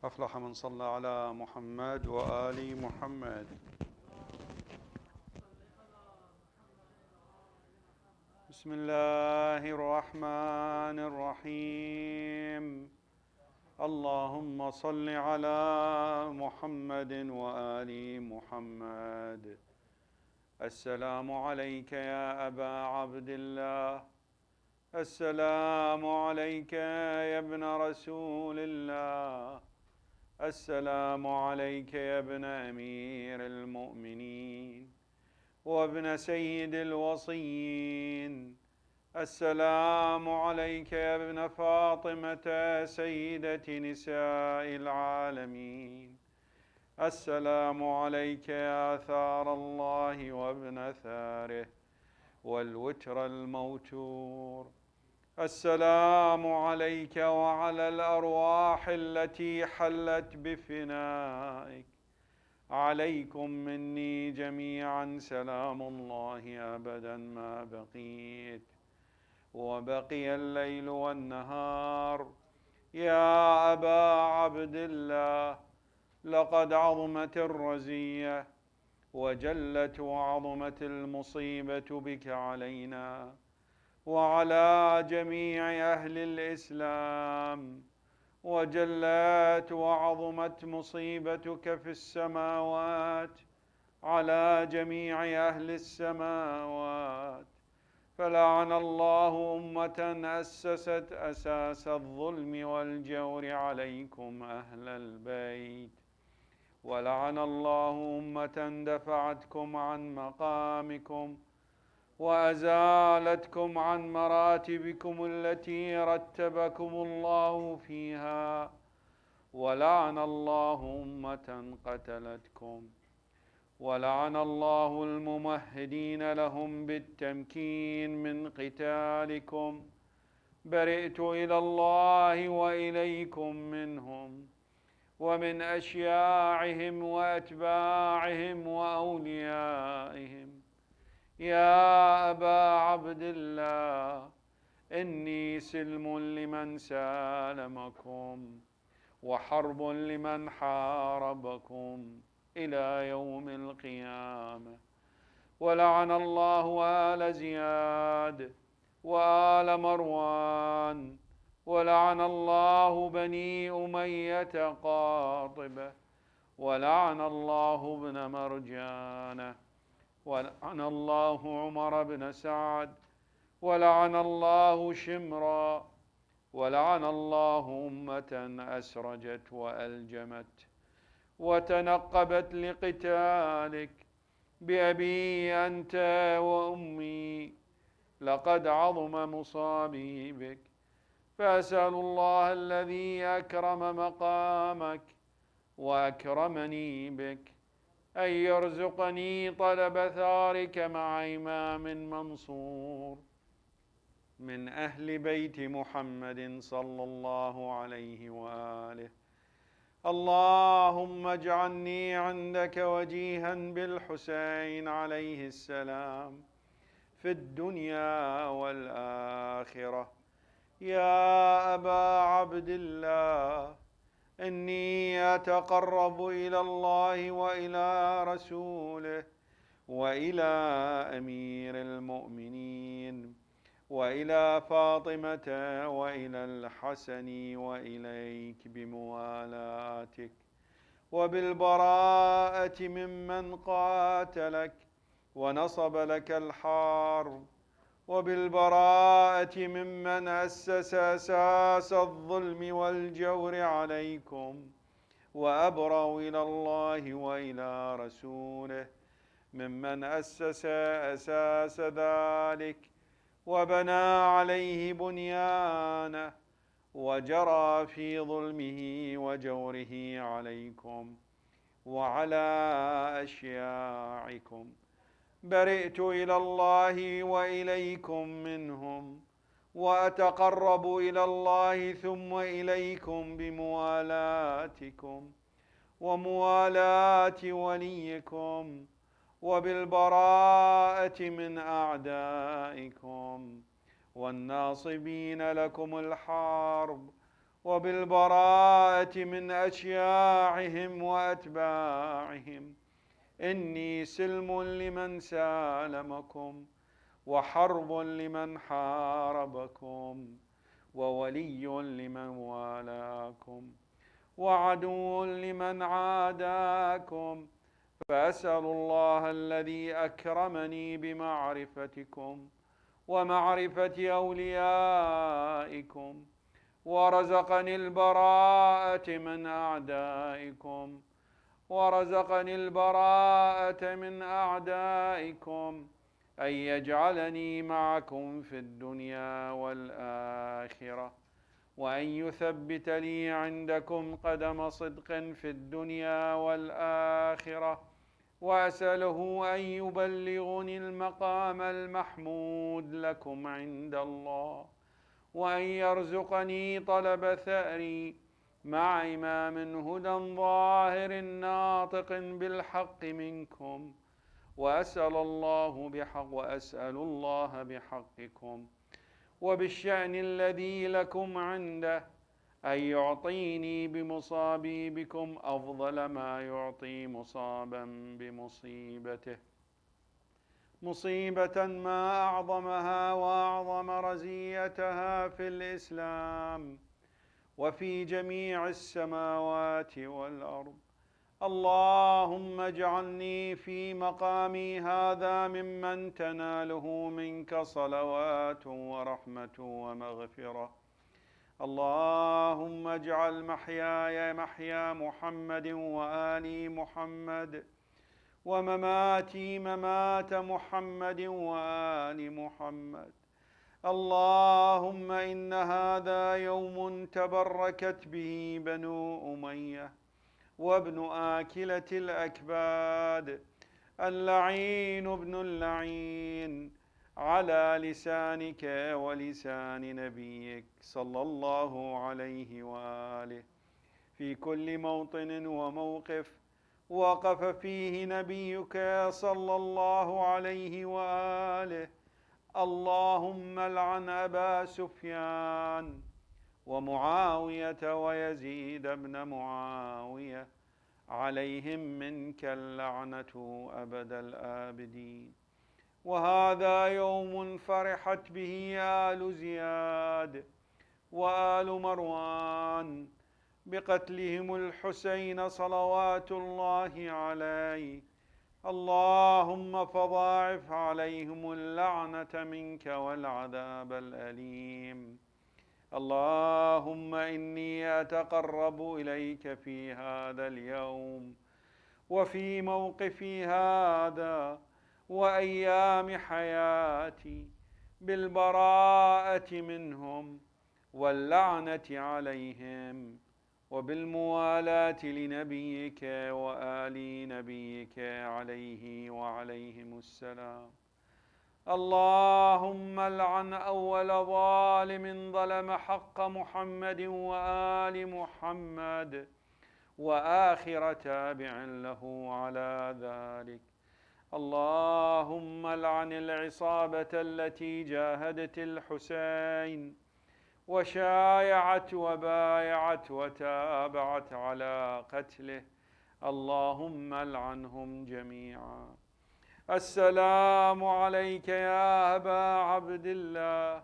أفلح من صلى على محمد وآل محمد. بسم الله الرحمن الرحيم. اللهم صل على محمد وآل محمد. السلام عليك يا أبا عبد الله. السلام عليك يا ابن رسول الله. السلام عليك يا ابن أمير المؤمنين وابن سيد الوصيين. السلام عليك يا ابن فاطمة سيدة نساء العالمين. السلام عليك يا ثار الله وابن ثاره والوتر الموتور. السلام عليك وعلى الأرواح التي حلت بفنائك. عليكم مني جميعا سلام الله أبدا ما بقيت وبقي الليل والنهار. يا أبا عبد الله، لقد عظمت الرزية وجلت وعظمت المصيبة بك علينا وعلى جميع أهل الإسلام، وجلت وعظمت مصيبتك في السماوات على جميع أهل السماوات. فلعن الله أمة أسست أساس الظلم والجور عليكم أهل البيت، ولعن الله أمة دفعتكم عن مقامكم وأزالتكم عن مراتبكم التي رتبكم الله فيها، ولعن الله أمة قتلتكم، ولعن الله الممهدين لهم بالتمكين من قتالكم. برئت إلى الله وإليكم منهم ومن أشياعهم وأتباعهم وأوليائهم. يا أبا عبد الله، إني سلم لمن سالمكم وحرب لمن حاربكم إلى يوم القيامة. ولعن الله آل زياد وآل مروان، ولعن الله بني أمية قاطبة، ولعن الله ابن مرجانة، ولعن الله عمر بن سعد، ولعن الله شمرا، ولعن الله أمة أسرجت وألجمت وتنقبت لقتالك. بأبي أنت وأمي لقد عظم مصابي بك، فأسأل الله الذي أكرم مقامك وأكرمني بك أن يرزقني طلب ثارك مع إمام منصور من أهل بيت محمد صلى الله عليه وآله. اللهم اجعلني عندك وجيها بالحسين عليه السلام في الدنيا والآخرة. يا أبا عبد الله، إني أتقرب إلى الله وإلى رسوله وإلى أمير المؤمنين وإلى فاطمة وإلى الحسن وإليك بموالاتك وبالبراءة ممن قاتلك ونصب لك الحرب، وبالبراءة ممن أسس أساس الظلم والجور عليكم، وأبرأ إلى الله وإلى رسوله ممن أسس أساس ذلك وبنى عليه بنيانه وجرى في ظلمه وجوره عليكم وعلى أشياعكم. برئت إلى الله وإليكم منهم، وأتقرب إلى الله ثم إليكم بموالاتكم وموالاة وليكم وبالبراءة من أعدائكم والناصبين لكم الحرب وبالبراءة من أشياعهم وأتباعهم. إني سلم لمن سالمكم، وحرب لمن حاربكم، وولي لمن والاكم، وعدو لمن عاداكم. فأسأل الله الذي أكرمني بمعرفتكم ومعرفة أوليائكم، ورزقني البراءة من أعدائكم، أن يجعلني معكم في الدنيا والآخرة، وأن يثبت لي عندكم قدم صدق في الدنيا والآخرة. وأسأله أن يبلغني المقام المحمود لكم عند الله، وأن يرزقني طلب ثأري مع إمام هدى ظاهر ناطق بالحق منكم. وأسأل الله بحقكم وبالشأن الذي لكم عنده أن يعطيني بمصابي بكم أفضل ما يعطي مصابا بمصيبته، مصيبة ما أعظمها وأعظم رزيتها في الإسلام وفي جميع السماوات والأرض. اللهم اجعلني في مقامي هذا ممن تناله منك صلوات ورحمة ومغفرة. اللهم اجعل محياي محيا محمد وآل محمد، ومماتي ممات محمد وآل محمد. اللهم إن هذا يوم تبركت به بنو أمية وابن آكلة الأكباد، اللعين ابن اللعين، على لسانك ولسان نبيك صلى الله عليه وآله، في كل موطن وموقف وقف فيه نبيك صلى الله عليه وآله. اللهم لعن أبا سفيان ومعاوية ويزيد بن معاوية، عليهم منك اللعنة أبد الآبدين. وهذا يوم فرحت به آل زياد وآل مروان بقتلهم الحسين صلوات الله عليه. اللهم فضاعف عليهم اللعنة منك والعذاب الأليم. اللهم إني أتقرب إليك في هذا اليوم وفي موقفي هذا وأيام حياتي بالبراءة منهم واللعنة عليهم، وبالموالاة لنبيك وآل نبيك عليه وعليهم السلام. اللهم لعن أول ظالم ظلم حق محمد وآل محمد، وآخر تابع له على ذلك. اللهم لعن العصابة التي جاهدت الحسين وشايعت وبايعت وتابعت على قتله. اللهم لعنهم جميعا. السلام عليك يا أبا عبد الله،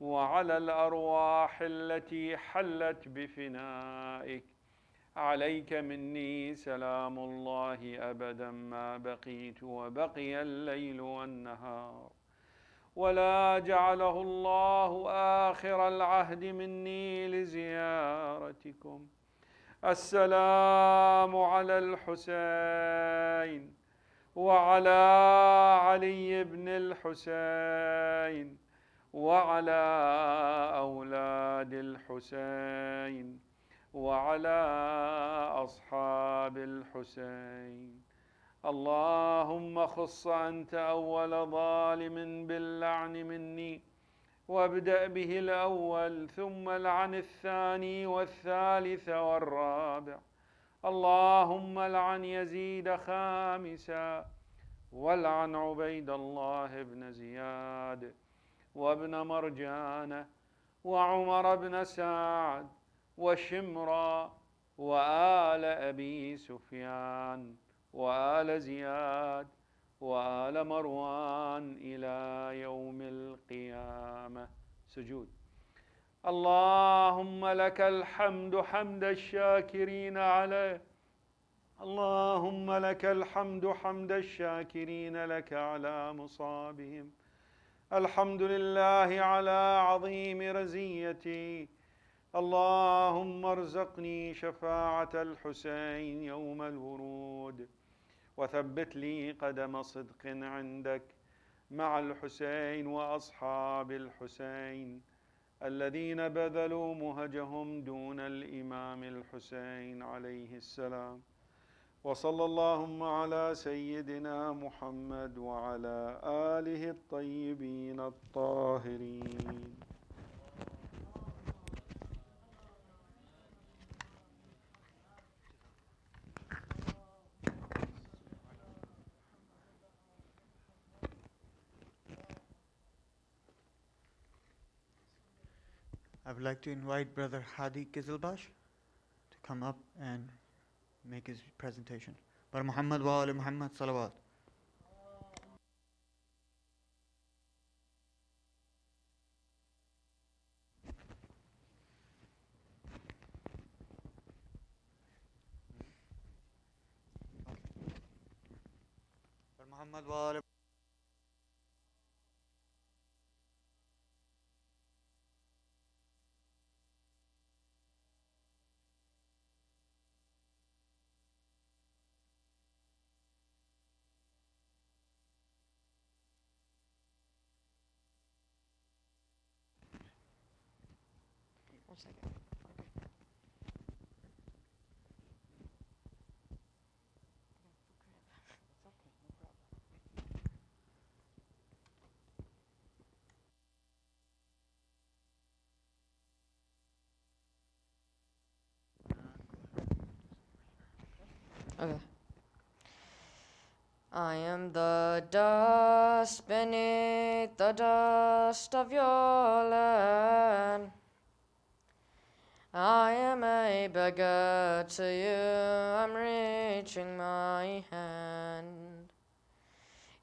وعلى الأرواح التي حلت بفنائك. عليك مني سلام الله أبدا ما بقيت وبقي الليل والنهار، ولا جعله الله آخر العهد مني لزيارتكم. السلام على الحسين وعلى علي بن الحسين وعلى أولاد الحسين وعلى أصحاب الحسين. اللهم خص أنت أول ظالم باللعن مني، وابدأ به الأول، ثم لعن الثاني والثالث والرابع. اللهم لعن يزيد خامسا، ولعن عبيد الله بن زياد وابن مرجانة وعمر بن سعد وشمر وآل أبي سفيان وآل زياد وآل مروان إلى يوم القيامة. سجود. اللهم لك الحمد حمد الشاكرين عليه. اللهم لك الحمد حمد الشاكرين لك على مصابهم. الحمد لله على عظيم رزيتي. اللهم ارزقني شفاعة الحسين يوم الورود، وثبت لي قدم صدق عندك مع الحسين وأصحاب الحسين الذين بذلوا مهجهم دون الإمام الحسين عليه السلام. وصلى اللهم على سيدنا محمد وعلى آله الطيبين الطاهرين. I would like to invite Brother Hadi Kizilbash to come up and make his presentation. Bar Muhammad wa ali Muhammad salawat. Bar Muhammad wa ali One second. Okay. I am the dust beneath the dust of your land. I am a beggar to you, I'm reaching my hand.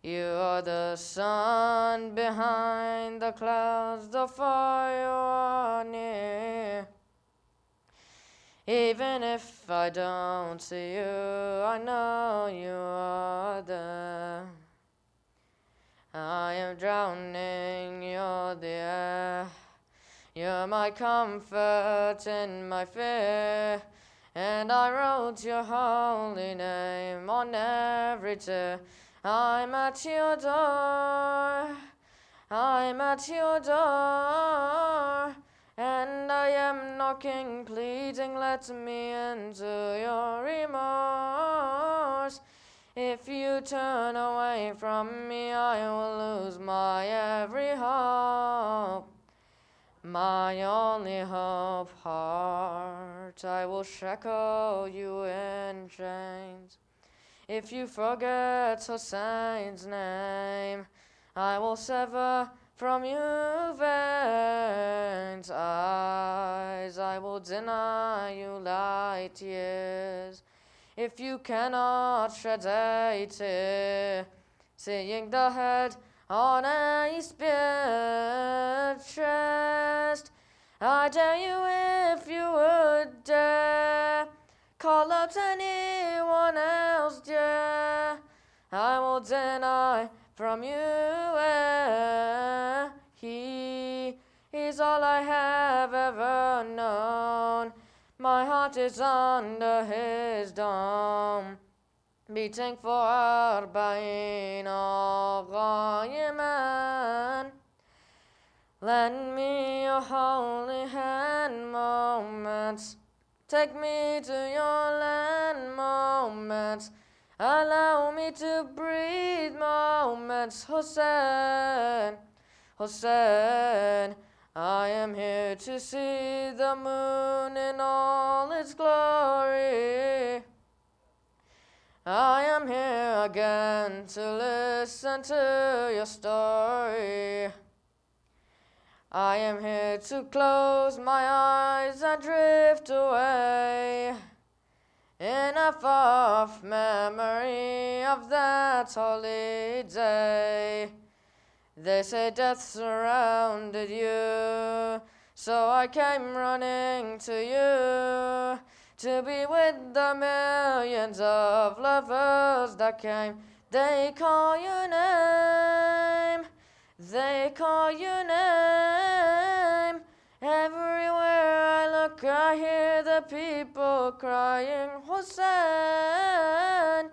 You are the sun behind the clouds, the fire are near. Even if I don't see you, I know you are there. I am drowning, you're the air. You're my comfort in my fear. And I wrote your holy name on every tear. I'm at your door, I'm at your door. And I am knocking, pleading, let me into your remorse. If you turn away from me, I will lose my every hope. My only hope, heart, I will shackle you in chains. If you forget Hussein's name, I will sever from you veins, eyes, I will deny you light years. If you cannot shed a tear, seeing the head on a spear chest, I dare you if you would dare, call out anyone else, dear. I will deny from you air. He is all I have ever known. My heart is under his dome, beating for Arba'in Yemen. Lend me your holy hand, moments. Take me to your land, moments. Allow me to breathe, moments. Hussein, Hussein, I am here to see the moon in all its glory. I am here again to listen to your story. I am here to close my eyes and drift away in a far off memory of that holy day. They say death surrounded you, so I came running to you to be with the millions of lovers that came. They call your name, they call your name. Everywhere I look, I hear the people crying, Hussein.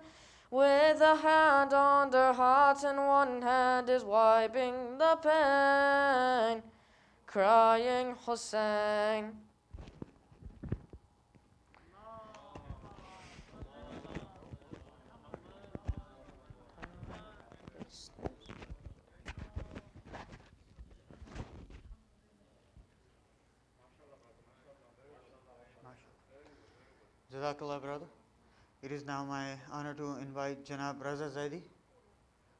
With a hand on their heart and one hand is wiping the pain, crying, Hussein. Jazakallah, brother. It is now my honor to invite Janab Raza Zaidi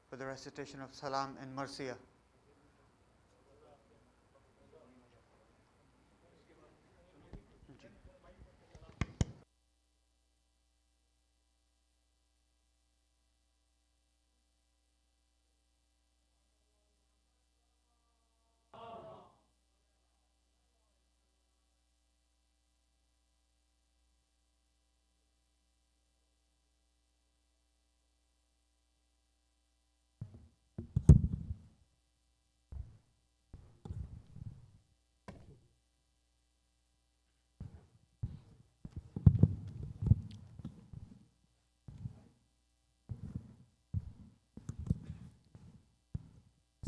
for the recitation of Salam and Marsiya.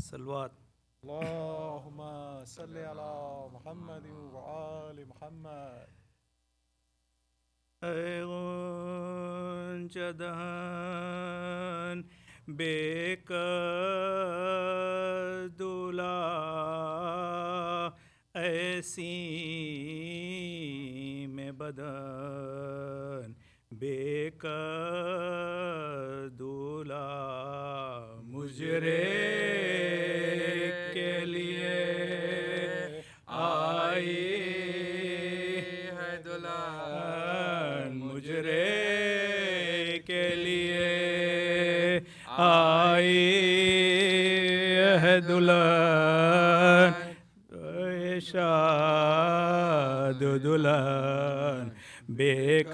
सलवात अल्लाहुम्मा सल्लि अला मुहम्मद व आलि मुहम्मद जदहन बेकदुला ऐसी में बदन बेकदुला मुजरे के लिए आई है दुल्हन मुजरे के लिए आई है दुल्हन शाद दुल्हन बेकदुल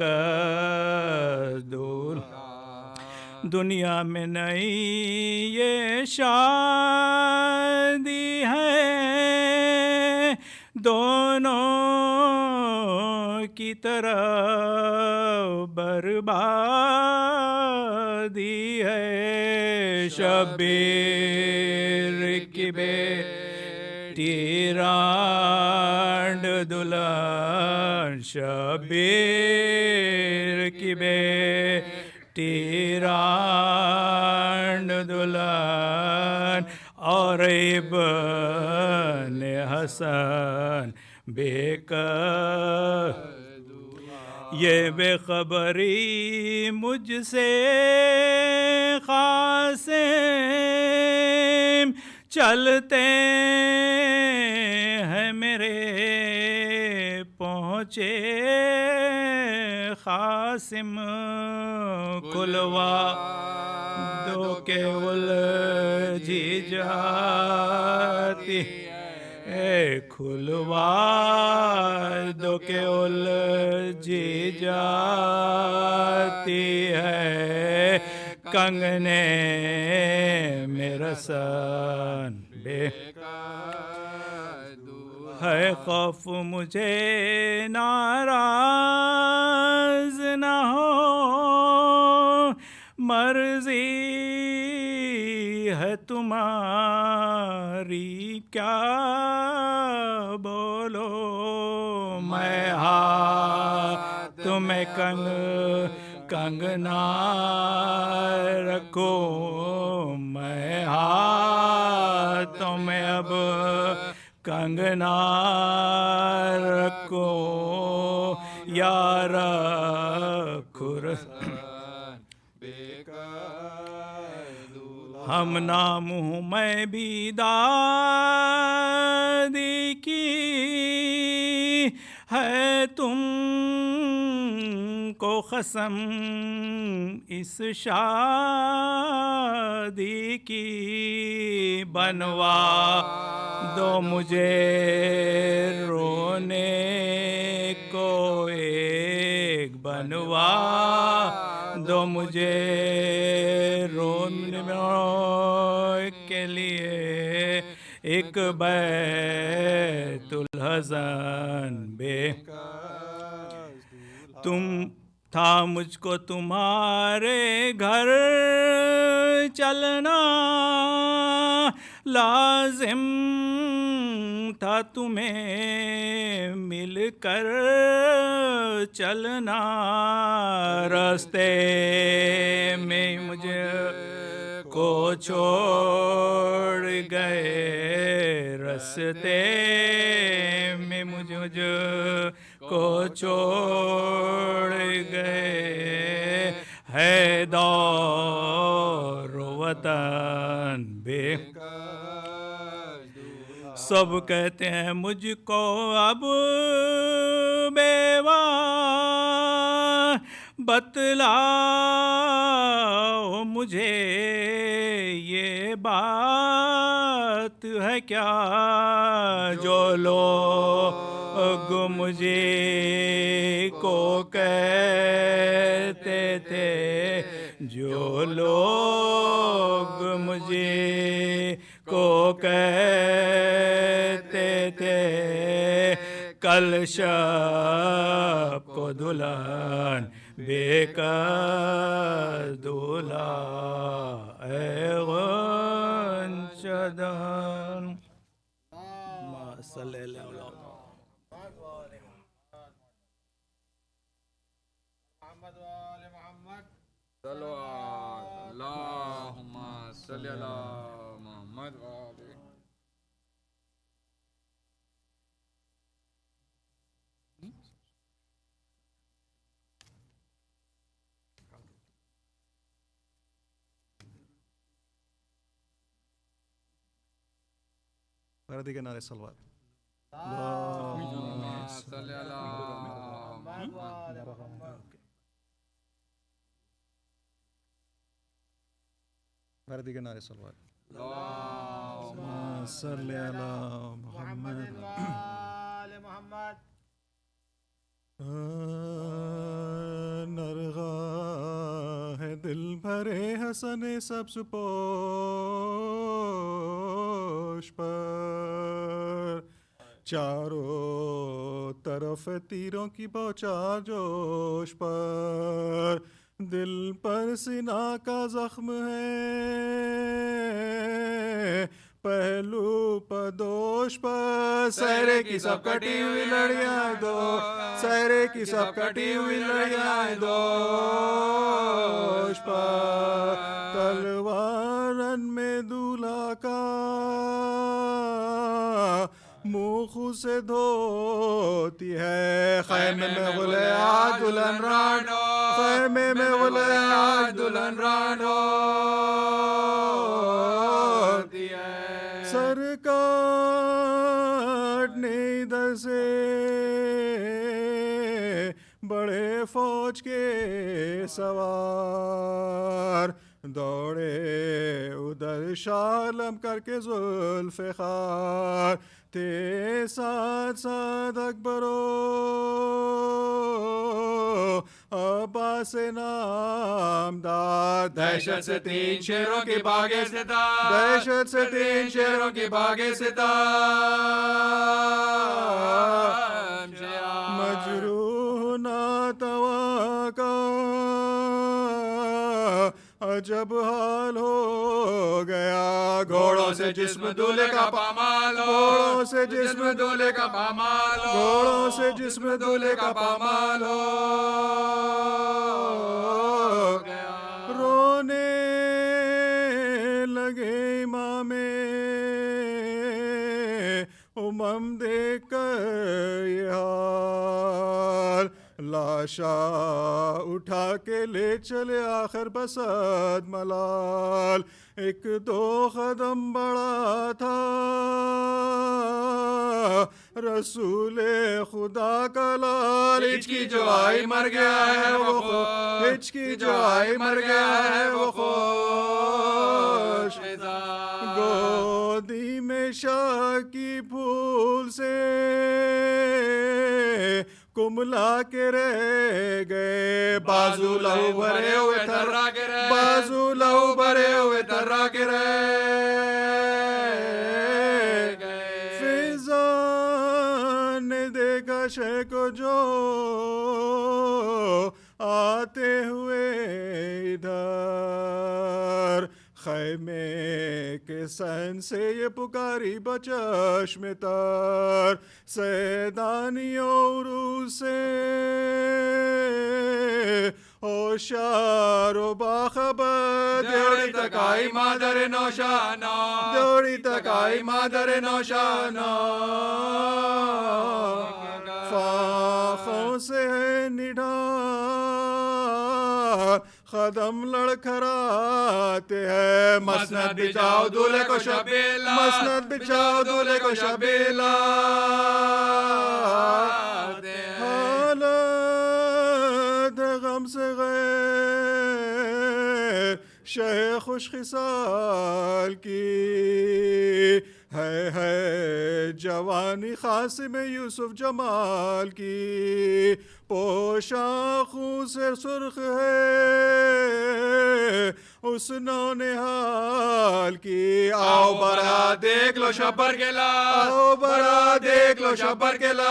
दुनिया में नहीं ये शादी है दोनों की तरफ बर्बादी है शबीर की बेटी रांड दुल्हन शबीर की बेटी रांड दुल्हन और इब्ने हसन ये बेखबरी मुझसे क़ासिम चलते हैं मेरे पहुँचे क़ासिम कुलवा दो के उलझी जाती खुलवा दो के उलझी जाती है कंगने मेरा सन है खौफ मुझे नाराज न हो मर्जी है तुम्हारी क्या बोलो मैं हाथ में कंगना रखो मैं हाथों में अब कंगना रखो यार खुर हम नाम हूँ मैं भी दादी की है तुमको कसम इस शादी की बनवा दो मुझे रोने को एक बनवा दो मुझे रोने के लिए एक बैतुल हज़न बे तुम था मुझको तुम्हारे घर चलना लाजिम था तुम्हें मिलकर चलना रास्ते में मुझे को छोड़ गए रास्ते में मुझे को छोड़ गए है दौर वतन बे सब कहते हैं मुझको अब बेवा बतलाओ मुझे ये बात है क्या जो लोग मुझे को कहते थे जो लोग मुझे को कहते थे कल शब को दुल्हन बेकार दूल्हा ए गंशदन अल्लाहुम्मा सल्ली अला मोहम्मद व आले पर्दे के नारे सलवार सल्ली अला पर्दे के नारे सलवार अल्लाहुम्मा सल्ली अला मोहम्मद नरगा है दिल भरे हसन सब्ज़ पोश पर चारों तरफ तीरों की बौछार जोश पर दिल पर सिना का जख्म है पहलू पदोश पर सहरे की सब कटी हुई लड़ियां दो सहरे की सब कटी हुई लड़ियां दोष पर तलवारन में दूल्हा का मुँह से धोती है खैमे में बोले आज दुल्हन रानो खैमे में बोले आज दुल्हन रानो सरकार ने इधर से बड़े फौज के सवार दौड़े उधर शालम करके जुल्फ़िकार थे साथ साथ अकबरो अब्बास नामदार दहशत से तीन शेरों की बागे से दहशत से तीन शेरों की बागे से मजरूह नातवा का अजब हाल हो गया घोड़ों से जिस्म दूल्हे का पामाल घोड़ों से जिस्म दूल्हे का पामाल घोड़ों से जिस्म दूल्हे का पामाल हो गया रोने लगे इमामे उमम देख कर ये हाल ला लाशा उठा के ले चले आखिर बसद मलाल। एक दो कदम बड़ा था रसूले खुदा का लाल। हिचकी जो आई मर गया है वो खुश, हिचकी जो आई मर गया है वो खुश। गोदी में शाह की फूल से कुमला के रह गए, बाजू लहू भरे हुए थर्रा के रहे, बाजू लहू भरे हुए थर्रा के रह गए। फिजा ने देखा शेख को जो आते हुए इधर, खैमे के सन से ये पुकारी बचश में तर। सैदानियों से होशारो बाखबर, देवड़ी तक आई मादर नौशाना, देवड़ी तक आई मादर नौशाना। फाखों से है निढार कदम लड़खड़ाते हैं, मसनद बिछाओ दूल्हे को शबीला, मसनद बिछाओ दूल्हे को शबीला। हालत गम से गैर शह खुशखिसाल की है जवानी खासिम यूसुफ जमाल की। पोशाखों से सुर्ख है उस नौनिहाल की। आओ बरा देख लो शब्बर के लाल, आओ बरा देख लो शब्बर के लाल।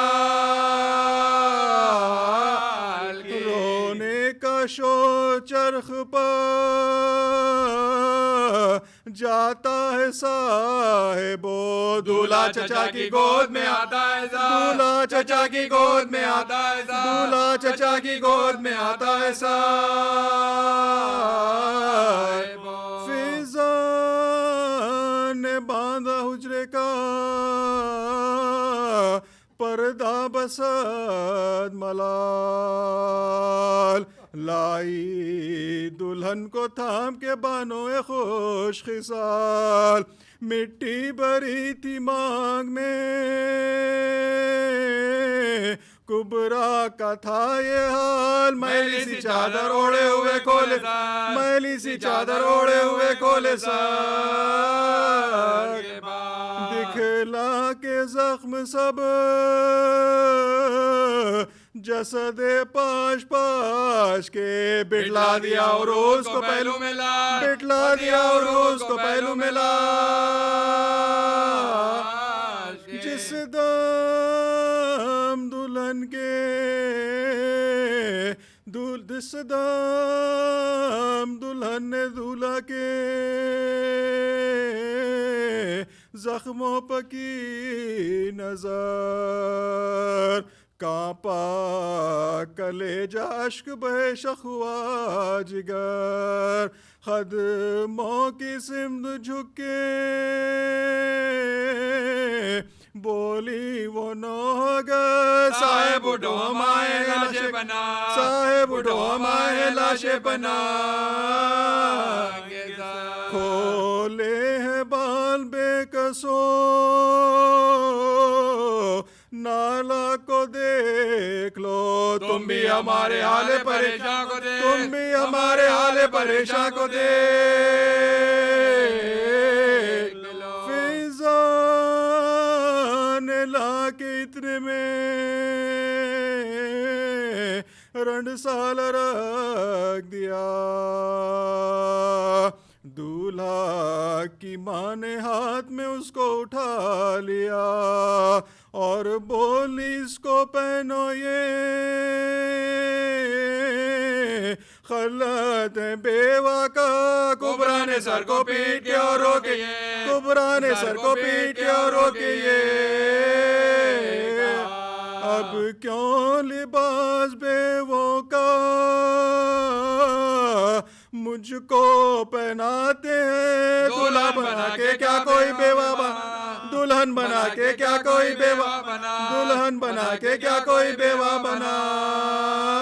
रोने का शो चरख पर जाता है साहिबो, दूल्हा चचा की गोद में आता है, दूल्हा चचा की गोद में आता है, दूल्हा चचा की गोद में आता है साहिबो। फिजा ने बांधा हुजरे का पर्दा बसद मलाल। लाई दुल्हन को थाम के बानो ए खुश खिसाल। मिट्टी भरी थी मांग में कुबरा का था ये हाल। मैली सी चादर ओढ़े हुए कोले, मैली सी चादर ओढ़े हुए कोले सर, दिखला के जख्म सब जसदे पाश पाश के। बिटला दिया और उसको पहलू में ला, बिटला दिया और उसको पहलू में ला। जिस दम दुल्हन के जिस दम दुल्हन ने दूल्हा के जख्मों पर की नजर। कांपा कलेजा अश्क बहे शखुआ जिगर। खदमों की सिमत झुके बोली वो नौगर। साहेब उठो हमारे लाशे बना, साहेब उठो हमारे लाशे बना। खोले हैं बाल बेकसो नाला को देख लो। तुम भी हमारे हाले परेशान को देख, तुम भी हमारे हाले परेशान को देख लो। फिजा ने ला के इतने में रंड साल रख दिया। दूल्हा की माँ ने हाथ में उसको उठा लिया और बोली इसको पहनो ये खलत बेवा का। कुबरा ने सर को पीट के और रोके ये, कुबरा ने सर को पीट के और रोके ये। अब क्यों लिबास बेवों का मुझको पहनाते हैं। दूल्हा बना के क्या कोई बेवा बना, दुल्हन बना के क्या कोई बेवा बना, दुल्हन बना के क्या कोई बेवा बनाते।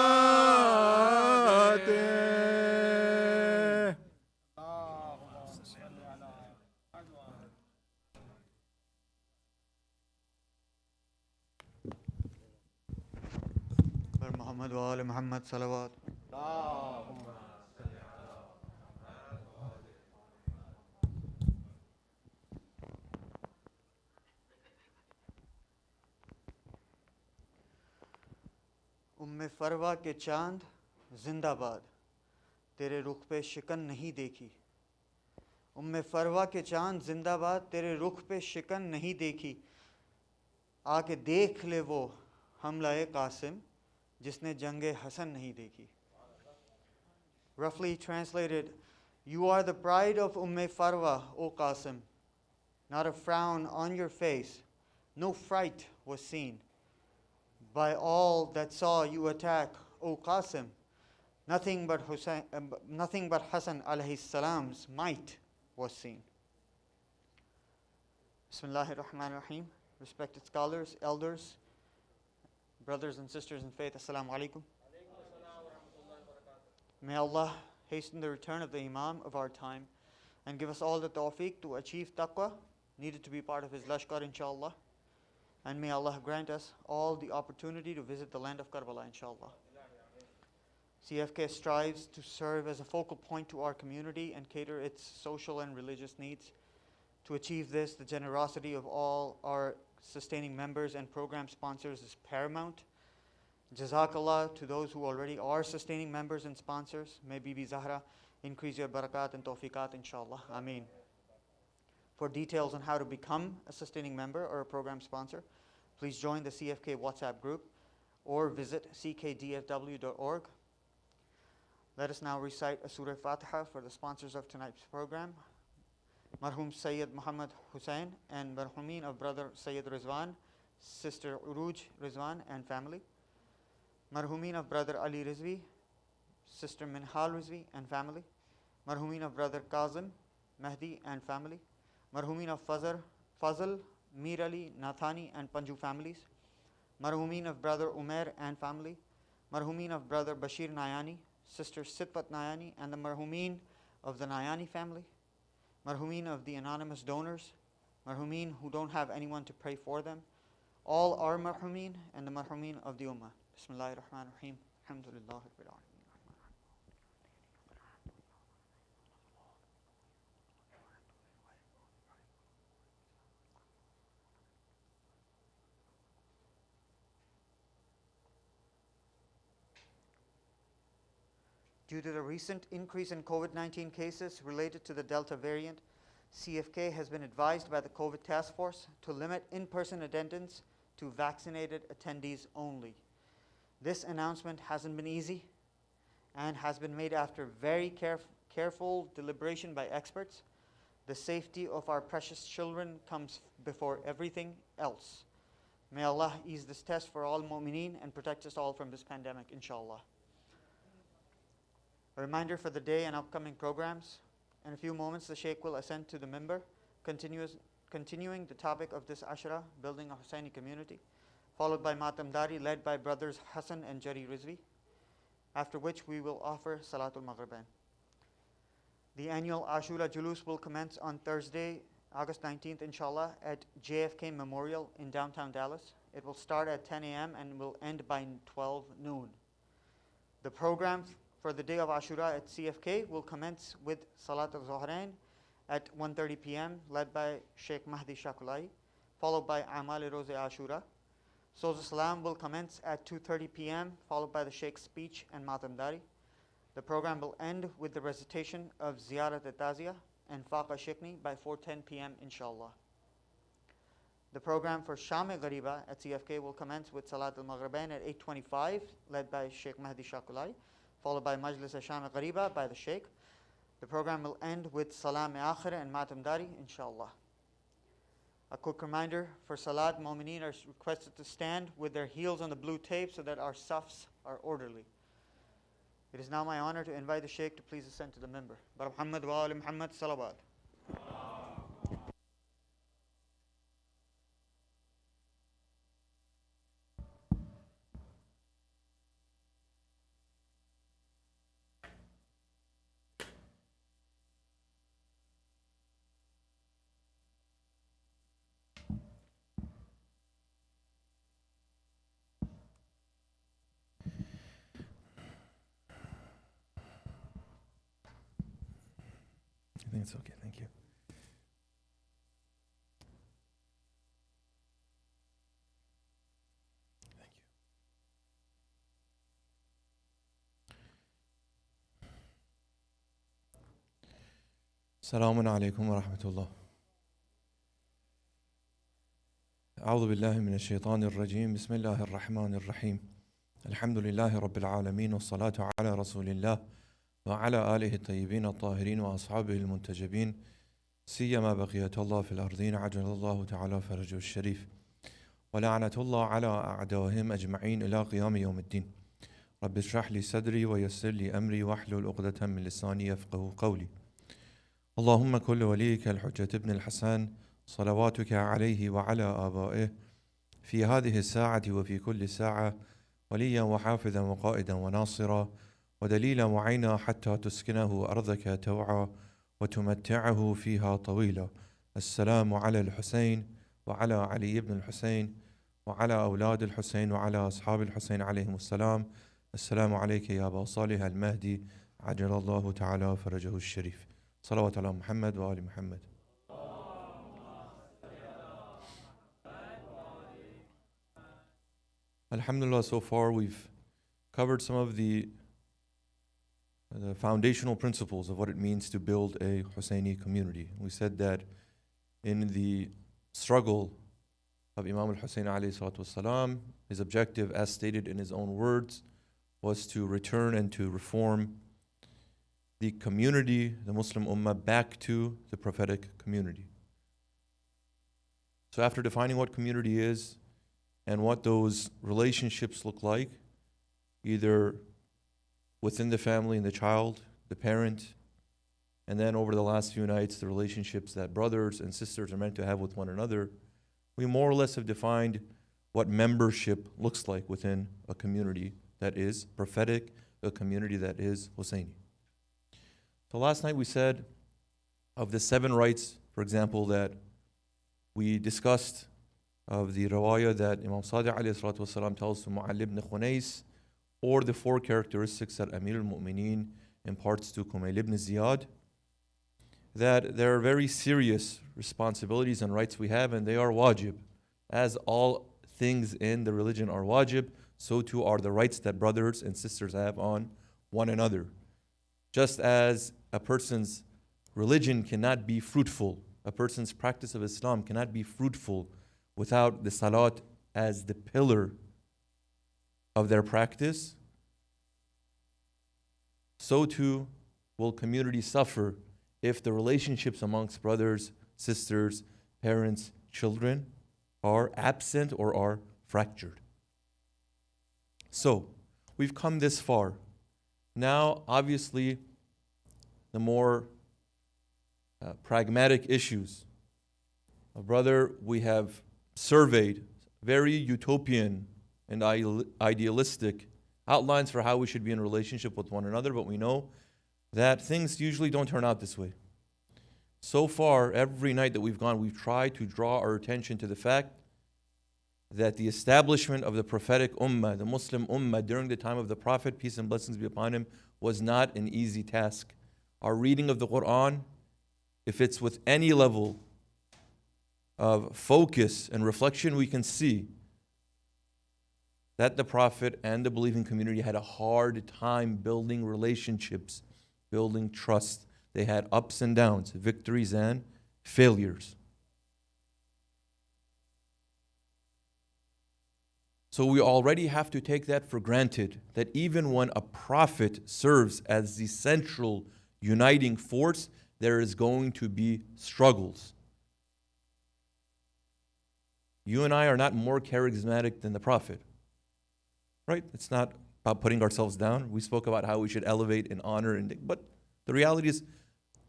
बर मोहम्मद व आले मोहम्मद सलवात। उम्मे फरवा के चांद जिंदाबाद, तेरे रुख पे शिकन नहीं देखी। उम्मे फरवा के चांद जिंदाबाद, तेरे रुख पे शिकन नहीं देखी। आके देख ले वो हमला-ए कासिम, जिसने जंगे हसन नहीं देखी. Roughly translated, you are the pride of Farwa, O Qasim. Not a frown on your face, no fright was seen. By all that saw you attack, O Qasim, nothing but Hassan alayhi salam's might was seen. Bismillahir Rahmanir Rahim. Respected scholars, elders, brothers and sisters in faith, Assalamu alaikum. May Allah hasten the return of the Imam of our time and give us all the tawfiq to achieve taqwa needed to be part of his lashkar, inshallah. And may Allah grant us all the opportunity to visit the land of Karbala, inshallah. CFK strives to serve as a focal point to our community and cater its social and religious needs. To achieve this, the generosity of all our sustaining members and program sponsors is paramount. Jazakallah to those who already are sustaining members and sponsors. May Bibi Zahra increase your barakat and tawfiqat, inshallah. Ameen. For details on how to become a sustaining member or a program sponsor, please join the CFK WhatsApp group or visit ckdfw.org. Let us now recite a Surah Fatiha for the sponsors of tonight's program. Marhum Sayyid Muhammad Hussain and Marhumin of brother Sayyid Rizwan, sister Uruj Rizwan and family. Marhumin of brother Ali Rizvi, sister Minhal Rizvi and family. Marhumin of brother Kazim, Mahdi and family. Marhumin of Fazl, Mir Ali, Nathani and Panju families. Marhumin of brother Umair and family. Marhumin of brother Bashir Nayani, sister Sitpat Nayani and the Marhumin of the Nayani family. Marhumin of the anonymous donors. Marhumin who don't have anyone to pray for them. All are marhumin and the marhumin of the ummah. Bismillahir Rahmanir Rahim. Alhamdulillah Rabbil Alamin. Due to the recent increase in COVID-19 cases related to the Delta variant, CFK has been advised by the COVID task force to limit in-person attendance to vaccinated attendees only. This announcement hasn't been easy and has been made after very careful deliberation by experts. The safety of our precious children comes before everything else. May Allah ease this test for all mu'mineen and protect us all from this pandemic, inshallah. A reminder for the day and upcoming programs. In a few moments, the Shaykh will ascend to the minbar, continuing the topic of this Ashra, building a Hussaini community, followed by Matamdari led by brothers Hassan and Jari Rizvi, after which we will offer Salatul Maghribain. The annual Ashura Julus will commence on Thursday, August 19th, inshallah, at JFK Memorial in downtown Dallas. It will start at 10 a.m. and will end by 12 noon. The program for the day of Ashura at CFK will commence with Salat al-Zuhrain at 1:30 p.m. led by Sheikh Mahdi Shakulai, followed by Amal-e-Roze Ashura. Soz Salam will commence at 2:30 p.m. followed by the Sheikh's speech and Matamdari. The program will end with the recitation of Ziyarat-e-Taziyah and Faqa Shikni by 4:10 p.m. inshallah. The program for Sham-e-Ghariba at CFK will commence with Salat al-Maghribain at 8:25 led by Sheikh Mahdi Shakulai, followed by Majlis al-Sham-e-Ghariba by the Shaykh. The program will end with Salam-e-Akhir and Matamdari, inshallah. A quick reminder, for Salat, Mu'mineen are requested to stand with their heels on the blue tape so that our safs are orderly. It is now my honor to invite the Shaykh to please ascend to the minbar. Bar Muhammad wa ali Muhammad salawat. I think it's okay. Thank you. Thank you. Assalamu alaikum wa rahmatullah. أعوذ بالله من الشيطان الرجيم بسم الله الرحمن الرحيم الحمد لله رب العالمين والصلاة على رسول الله وعلى آله الطيبين الطاهرين وأصحابه المنتجبين سيما بقية الله في الأرضين عجل الله تعالى فرجه الشريف ولعنة الله على أعدائهم أجمعين إلى قيام يوم الدين رب اشرح لي صدري ويسر لي أمري واحلل عقدة من لساني يفقه قولي اللهم كل وليك الحجة ابن الحسن صلواتك عليه وعلى آبائه في هذه الساعة وفي كل ساعة وليا وحافظا وقائدا وناصرا ودليلا وعينا حتى تسكنه أرضك توعا وتمتعه فيها طويلا السلام على الحسين وعلى علي بن الحسين وعلى أولاد الحسين وعلى أصحاب الحسين عليهم السلام السلام عليك يا أبا صالح المهدي عجل الله تعالى فرجه الشريف صلوات على محمد وآل محمد. Alhamdulillah, so far we've covered some of the foundational principles of what it means to build a Husseini community. We said that in the struggle of Imam al-Hussein alayhi salatu wasalam, his objective, as stated in his own words, was to return and to reform the community, the Muslim Ummah, back to the prophetic community. So after defining what community is, and what those relationships look like, either within the family and the child, the parent, and then over the last few nights, the relationships that brothers and sisters are meant to have with one another, we more or less have defined what membership looks like within a community that is prophetic, a community that is Husseini. So last night we said of the 7 rights, for example, that we discussed of the rawaya that Imam Sadiq alayhi salatu wasalam tells to Mu'all ibn Khunais, or the 4 characteristics that Amir al-Mu'mineen imparts to Kumayl ibn Ziyad, that there are very serious responsibilities and rights we have, and they are wajib. As all things in the religion are wajib, so too are the rights that brothers and sisters have on one another. Just as a person's religion cannot be fruitful, a person's practice of Islam cannot be fruitful without the salat as the pillar of their practice, so too will community suffer if the relationships amongst brothers, sisters, parents, children are absent or are fractured. So, we've come this far. Now, obviously, the more pragmatic issues. Brother, we have surveyed very utopian and idealistic outlines for how we should be in relationship with one another, but we know that things usually don't turn out this way. So far, every night that we've gone, we've tried to draw our attention to the fact that the establishment of the prophetic ummah, the Muslim ummah, during the time of the Prophet, peace and blessings be upon him, was not an easy task. Our reading of the Quran, if it's with any level of focus and reflection, we can see that the Prophet and the believing community had a hard time building relationships, building trust. They had ups and downs, victories and failures. So we already have to take that for granted, that even when a prophet serves as the central uniting force, there is going to be struggles. You and I are not more charismatic than the prophet, right? It's not about putting ourselves down. We spoke about how we should elevate and honor, but the reality is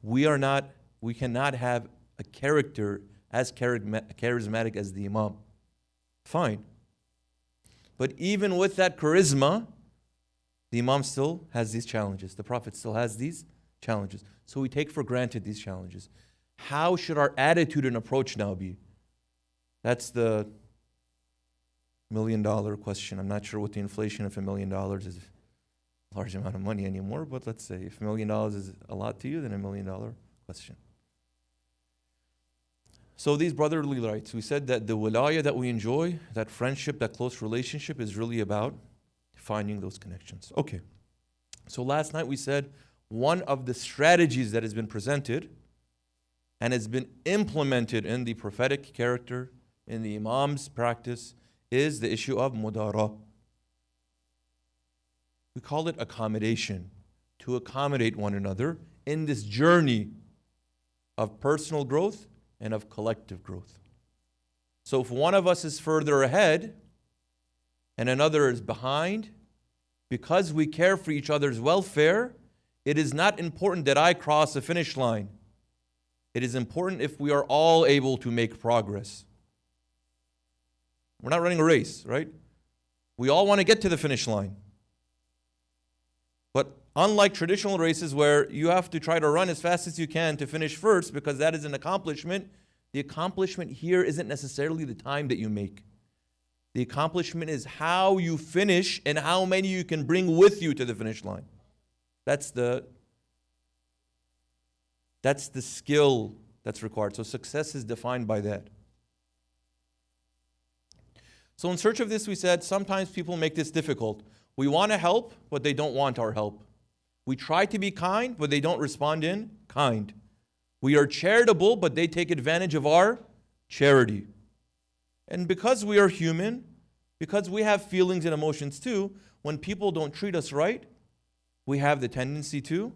we cannot have a character as charismatic as the Imam. Fine. But even with that charisma, the Imam still has these challenges. The Prophet still has these challenges. So we take for granted these challenges. How should our attitude and approach now be? That's the $1 million question. I'm not sure what the inflation of $1 million is a large amount of money anymore, but let's say if $1 million is a lot to you, then $1 million question. So these brotherly rights, we said that the wilaya that we enjoy, that friendship, that close relationship is really about finding those connections. Okay. So last night we said one of the strategies that has been presented and has been implemented in the prophetic character, in the imam's practice, is the issue of mudara. We call it accommodation, to accommodate one another in this journey of personal growth and of collective growth. So if one of us is further ahead and another is behind, because we care for each other's welfare, it is not important that I cross the finish line. It is important if we are all able to make progress. We're not running a race, right? We all want to get to the finish line. But unlike traditional races where you have to try to run as fast as you can to finish first because that is an accomplishment, the accomplishment here isn't necessarily the time that you make. The accomplishment is how you finish and how many you can bring with you to the finish line. That's the skill that's required. So success is defined by that. So in search of this, we said sometimes people make this difficult. We want to help, but they don't want our help. We try to be kind, but they don't respond in kind. We are charitable, but they take advantage of our charity. And because we are human, because we have feelings and emotions too, when people don't treat us right, we have the tendency to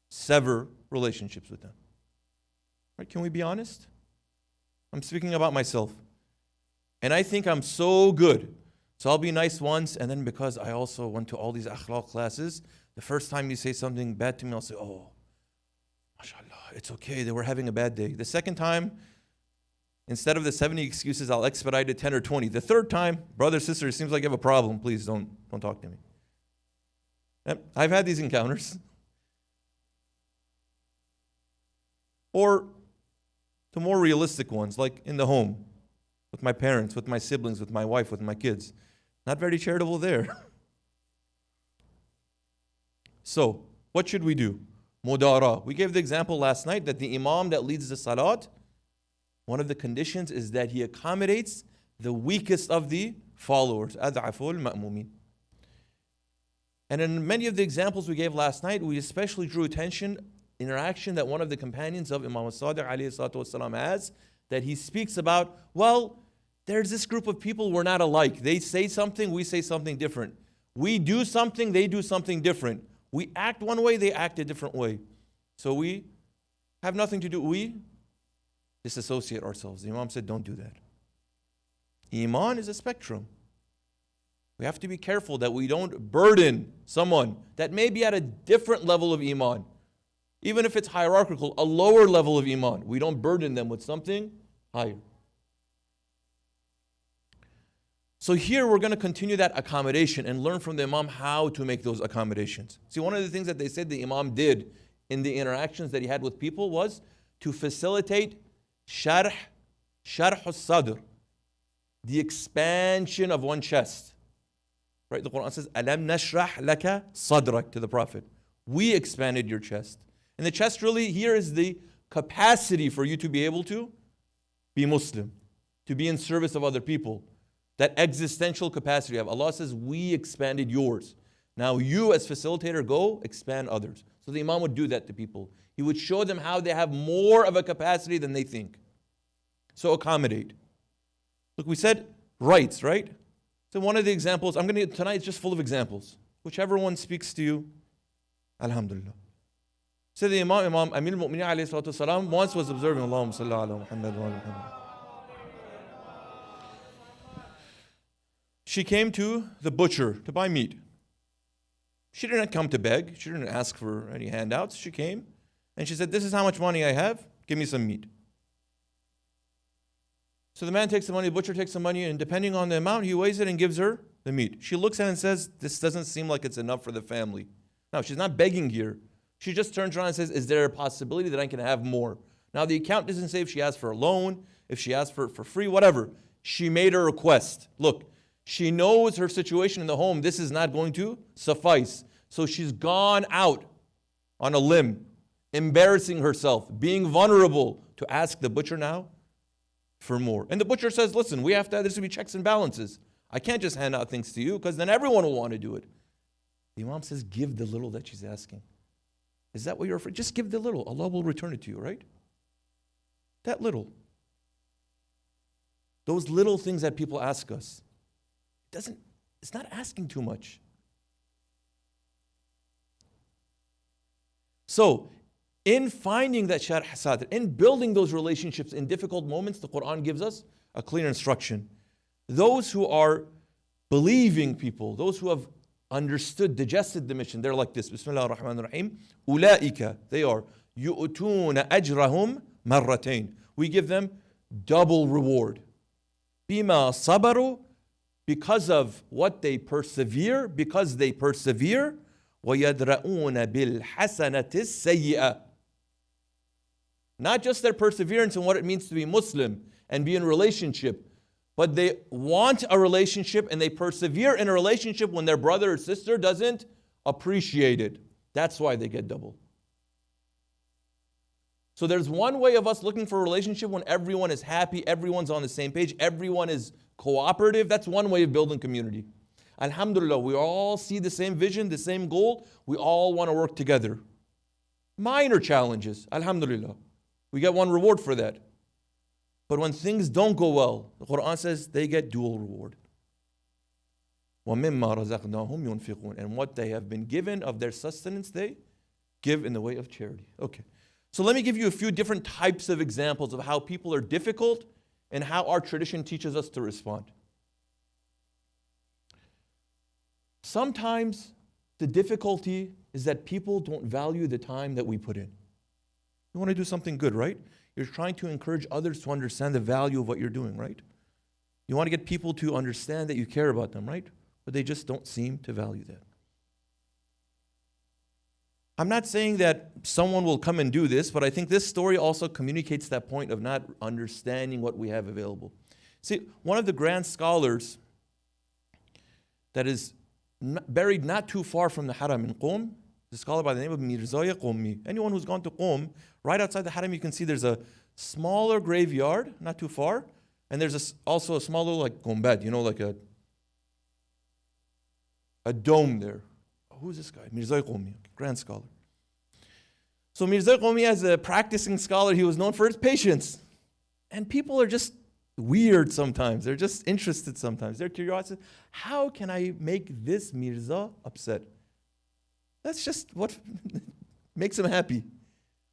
sever relationships with them. Right? Can we be honest? I'm speaking about myself. And I think I'm so good. So I'll be nice once, and then because I also went to all these akhlaq classes, the first time you say something bad to me, I'll say, oh, mashallah, it's okay, they were having a bad day. The second time, instead of the 70 excuses, I'll expedite it 10 or 20. The third time, brother, sister, it seems like you have a problem. Please don't talk to me. I've had these encounters. Or the more realistic ones, like in the home, with my parents, with my siblings, with my wife, with my kids. Not very charitable there. So, what should we do? Mudara. We gave the example last night that the imam that leads the salat, one of the conditions is that he accommodates the weakest of the followers. Ad'aful ma'mumin. And in many of the examples we gave last night, we especially drew attention, interaction that one of the companions of Imam al-Sadiq ﷺ has, that he speaks about, well, there's this group of people, we're not alike. They say something, we say something different. We do something, they do something different. We act one way, they act a different way. So we have nothing to do. We disassociate ourselves. The Imam said, don't do that. Iman is a spectrum. We have to be careful that we don't burden someone that may be at a different level of Iman. Even if it's hierarchical, a lower level of Iman. We don't burden them with something higher. So here we're going to continue that accommodation and learn from the Imam how to make those accommodations. See, one of the things that they said the Imam did in the interactions that he had with people was to facilitate sharh al-sadr, the expansion of one chest. Right? The Quran says, Alam nashrah laka sadrak, to the Prophet. We expanded your chest. And the chest really here is the capacity for you to be able to be Muslim, to be in service of other people. That existential capacity you have. Allah says, we expanded yours. Now you as facilitator go expand others. So the Imam would do that to people. He would show them how they have more of a capacity than they think. So accommodate. Look, we said rights, right? So one of the examples, tonight it's just full of examples. Whichever one speaks to you, alhamdulillah. So the Imam Amir al-Mu'mineen alayhi salatu wasalam once was observing Allahumma salli ala Muhammad wa ala Muhammad. She came to the butcher to buy meat. She didn't come to beg. She didn't ask for any handouts. She came and she said, this is how much money I have. Give me some meat. So the man takes the money, the butcher takes the money, and depending on the amount, he weighs it and gives her the meat. She looks at it and says, this doesn't seem like it's enough for the family. Now, she's not begging here. She just turns around and says, is there a possibility that I can have more? Now, the account doesn't say if she asked for a loan, if she asked for free, whatever. She made a request. Look, she knows her situation in the home. This is not going to suffice. So she's gone out on a limb. embarrassing herself, being vulnerable, to ask the butcher now for more. And the butcher says, listen, we have to, there's going to be checks and balances. I can't just hand out things to you because then everyone will want to do it. The Imam says, give the little that she's asking. Is that what you're afraid? Just give the little. Allah will return it to you, right? That little. Those little things that people ask us. It's not asking too much. So, in finding that sharh sadr, in building those relationships in difficult moments, the Quran gives us a clear instruction. Those who are believing people, those who have understood, digested the mission, they're like this. Bismillah ar-Rahman ar-Rahim. Ulaika, they are yu'tuna ajrahum marratain. We give them double reward. Bima sabaru, because of what they persevere, وَيَدْرَؤُونَ بِالْحَسَنَةِ السَّيِّئَةِ. Not just their perseverance in what it means to be Muslim and be in relationship, but they want a relationship and they persevere in a relationship when their brother or sister doesn't appreciate it. That's why they get double. So there's one way of us looking for a relationship when everyone is happy, everyone's on the same page, everyone is cooperative. That's one way of building community. Alhamdulillah, we all see the same vision, the same goal. We all want to work together. Minor challenges, alhamdulillah. We get one reward for that. But when things don't go well, the Quran says they get dual reward. وَمِمَّا رَزَقْنَاهُمْ يُنْفِقُونَ. And what they have been given of their sustenance, they give in the way of charity. Okay. So let me give you a few different types of examples of how people are difficult and how our tradition teaches us to respond. Sometimes the difficulty is that people don't value the time that we put in. You want to do something good, right? You're trying to encourage others to understand the value of what you're doing, right? You want to get people to understand that you care about them, right? But they just don't seem to value that. I'm not saying that someone will come and do this, but I think this story also communicates that point of not understanding what we have available. See, one of the grand scholars that is buried not too far from the Haram in Qom, the scholar by the name of Mirza Qummi. Anyone who's gone to Qom, right outside the Haram, you can see there's a smaller graveyard, not too far, and there's also a smaller like gumbad, like a dome there. Who's this guy? Mirza Qummi, grand scholar. So Mirza Qummi, as a practicing scholar, he was known for his patience. And people are just weird sometimes. They're just interested sometimes. Their curiosity, how can I make this Mirza upset? That's just what makes him happy.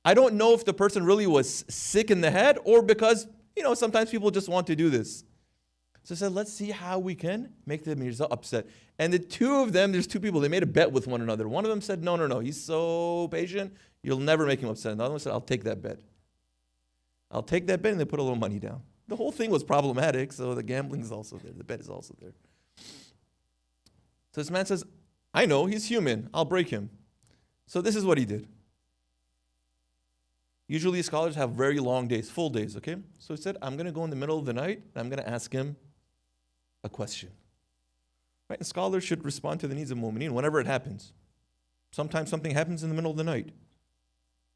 I don't know if the person really was sick in the head or because, sometimes people just want to do this. So I said, let's see how we can make the Mirza upset. And the two of them, there's two people, they made a bet with one another. One of them said, no, he's so patient, you'll never make him upset. And the other one said, I'll take that bet. I'll take that bet, and they put a little money down. The whole thing was problematic, so the gambling is also there. The bet is also there. So this man says, I know, he's human. I'll break him. So this is what he did. Usually scholars have very long days, full days, okay? So he said, I'm going to go in the middle of the night, and I'm going to ask him a question. Right? And scholars should respond to the needs of mu'mineen whenever it happens. Sometimes something happens in the middle of the night.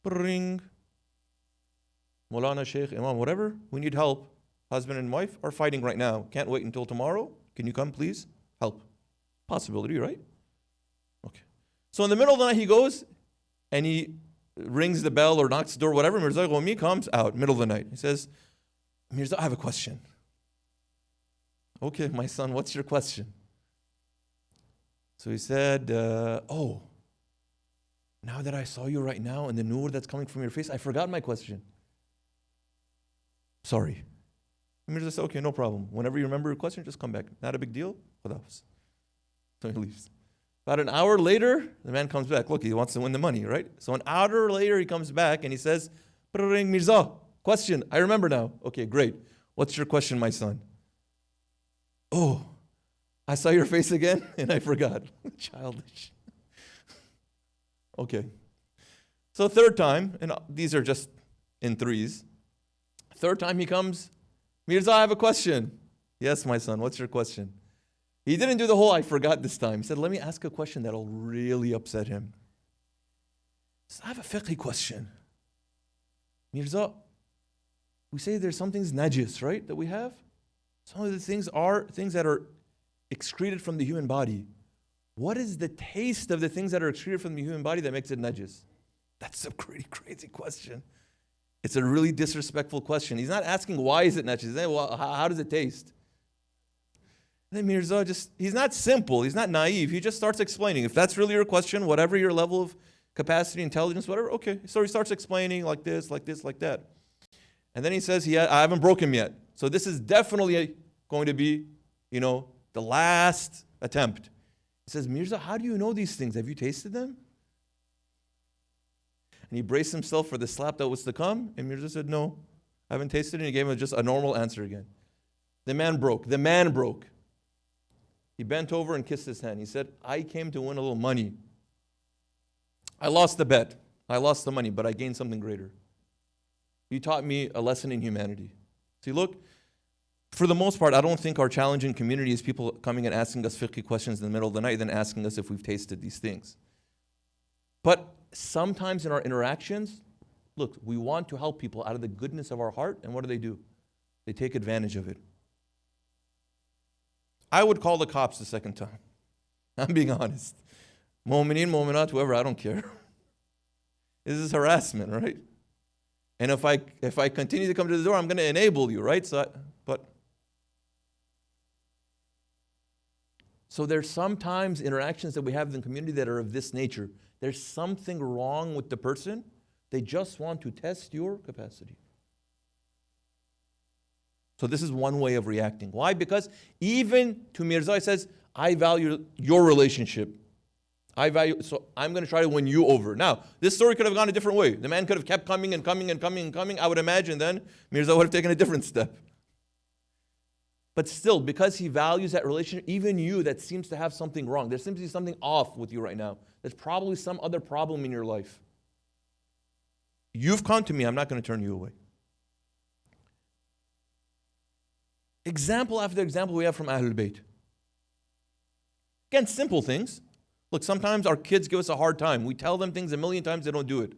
Ring. Maulana, Shaykh, Imam, whatever. We need help. Husband and wife are fighting right now. Can't wait until tomorrow. Can you come, please? Help. Possibility, right? Okay. So in the middle of the night, he goes and he rings the bell or knocks the door, whatever. Mirza Qummi comes out, middle of the night. He says, Mirza, I have a question. Okay, my son, what's your question? So he said, now that I saw you right now and the nur that's coming from your face, I forgot my question. Sorry. Mirza said, okay, no problem. Whenever you remember your question, just come back. Not a big deal. So he leaves. About an hour later, the man comes back. Look, he wants to win the money, right? So an hour later, he comes back and he says, Mirza, question. I remember now. Okay, great. What's your question, my son? Oh, I saw your face again and I forgot. Childish. Okay. So third time, and these are just in threes. Third time he comes, Mirza, I have a question. Yes, my son, what's your question? He didn't do the whole I forgot this time. He said, let me ask a question that'll really upset him. So I have a fiqh question. Mirza, we say there's some things najis, right, that we have? Some of the things are things that are excreted from the human body. What is the taste of the things that are excreted from the human body that makes it najis? That's a pretty crazy question. It's a really disrespectful question. He's not asking why is it najis. He's saying, well, how does it taste? And then Mirza he's not simple. He's not naive. He just starts explaining. If that's really your question, whatever your level of capacity, intelligence, whatever, okay. So he starts explaining like this, like this, like that. And then he says, I haven't broken him yet. So this is definitely going to be, the last attempt. He says, Mirza, how do you know these things? Have you tasted them? And he braced himself for the slap that was to come. And Mirza said, no, I haven't tasted it. And he gave him just a normal answer again. The man broke. He bent over and kissed his hand. He said, I came to win a little money. I lost the bet. I lost the money, but I gained something greater. You taught me a lesson in humanity. See, look, for the most part, I don't think our challenging community is people coming and asking us fiqh questions in the middle of the night, then asking us if we've tasted these things. But sometimes in our interactions, look, we want to help people out of the goodness of our heart, and what do? They take advantage of it. I would call the cops the second time. I'm being honest. Mu'mineen, mu'minat, whoever, I don't care. This is harassment, right? And if I continue to come to the door, I'm going to enable you, right? So there's sometimes interactions that we have in the community that are of this nature. There's something wrong with the person. They just want to test your capacity. So this is one way of reacting. Why? Because even to Mirza, he says, I value your relationship. So I'm going to try to win you over. Now, this story could have gone a different way. The man could have kept coming and coming and coming and coming. I would imagine then Mirza would have taken a different step. But still, because he values that relationship, even you that seems to have something wrong, there seems to be something off with you right now. There's probably some other problem in your life. You've come to me, I'm not going to turn you away. Example after example we have from Ahlul Bayt. Again, simple things. Look, sometimes our kids give us a hard time. We tell them things a million times, they don't do it.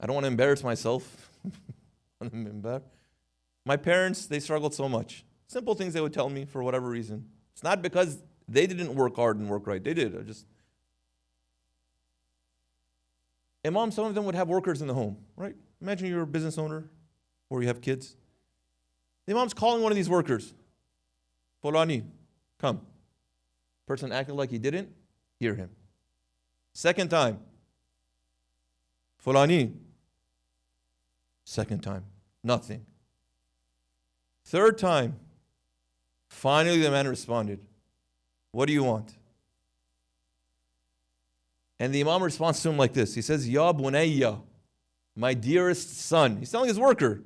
I don't want to embarrass myself. My parents, they struggled so much. Simple things they would tell me for whatever reason. It's not because they didn't work hard and work right. They did. Imam, some of them would have workers in the home, right? Imagine you're a business owner or you have kids. The Imam's calling one of these workers. Fulani, come. Person acted like he didn't hear him. Second time. Fulani. Second time. Nothing. Third time. Finally the man responded. What do you want? And the Imam responds to him like this. He says, Ya bunayya, my dearest son. He's telling his worker.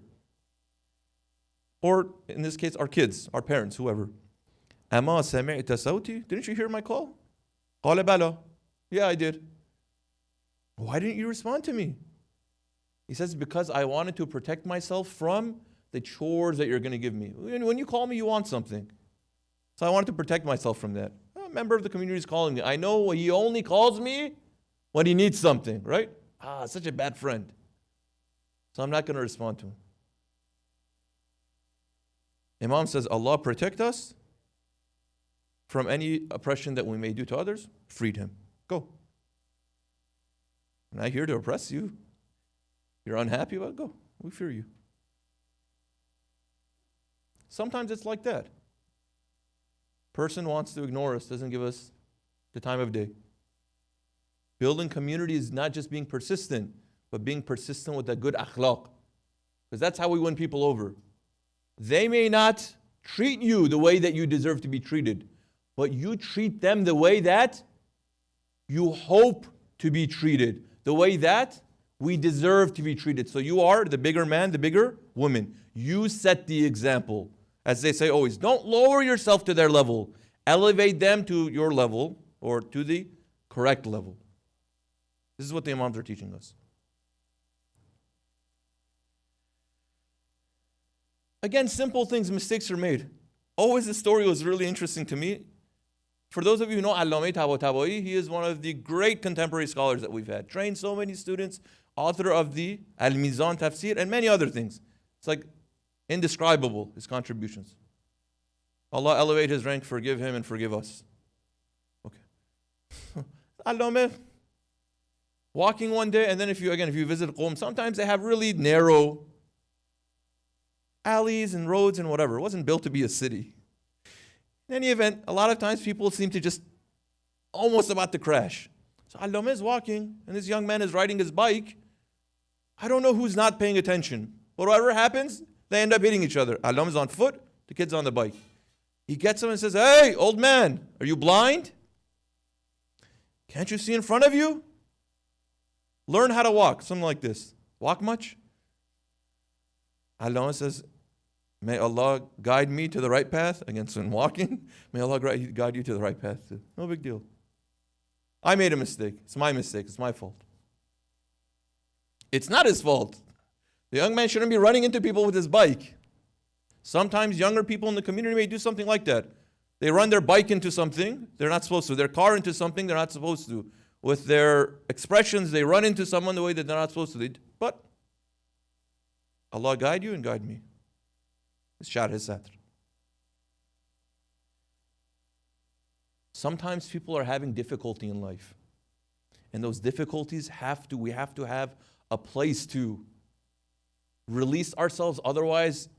Or in this case, our kids, our parents, whoever. Ama sami'ta sawti? Didn't you hear my call? Qala bala. Yeah, I did. Why didn't you respond to me? He says, because I wanted to protect myself from the chores that you're going to give me. When you call me, you want something. So I wanted to protect myself from that. A member of the community is calling me. I know he only calls me when he needs something, right? Such a bad friend. So I'm not going to respond to him. Imam says, Allah protect us from any oppression that we may do to others. Freed him. Go. I'm not here to oppress you. You're unhappy about it? Go. We fear you. Sometimes it's like that. Person wants to ignore us, doesn't give us the time of day. Building community is not just being persistent, but being persistent with a good akhlaq. Because that's how we win people over. They may not treat you the way that you deserve to be treated, but you treat them the way that you hope to be treated, the way that we deserve to be treated. So you are the bigger man, the bigger woman. You set the example. As they say always, don't lower yourself to their level. Elevate them to your level or to the correct level. This is what the Imams are teaching us. Again, simple things, mistakes are made. Always the story was really interesting to me. For those of you who know Allame Tabatabai, he is one of the great contemporary scholars that we've had. Trained so many students, author of the Al-Mizan Tafsir and many other things. It's like indescribable, his contributions. Allah elevate his rank, forgive him and forgive us. Okay. Allame, walking one day, and then if you visit Qom, sometimes they have really narrow alleys and roads and whatever. It wasn't built to be a city. In any event, a lot of times people seem to just almost about to crash. So Allame is walking, and this young man is riding his bike. I don't know who's not paying attention. But whatever happens, they end up hitting each other. Allame is on foot, the kid's on the bike. He gets him and says, "Hey, old man, are you blind? Can't you see in front of you? Learn how to walk." Something like this. Walk much? Allame says, "May Allah guide me to the right path." Again, so in walking, may Allah guide you to the right path too. No big deal. I made a mistake. It's my mistake. It's my fault. It's not his fault. The young man shouldn't be running into people with his bike. Sometimes younger people in the community may do something like that. They run their bike into something they're not supposed to. Their car into something they're not supposed to. With their expressions, they run into someone the way that they're not supposed to. But Allah guide you and guide me. It's shar his satr. Sometimes people are having difficulty in life. And those difficulties we have to have a place to release ourselves. Otherwise,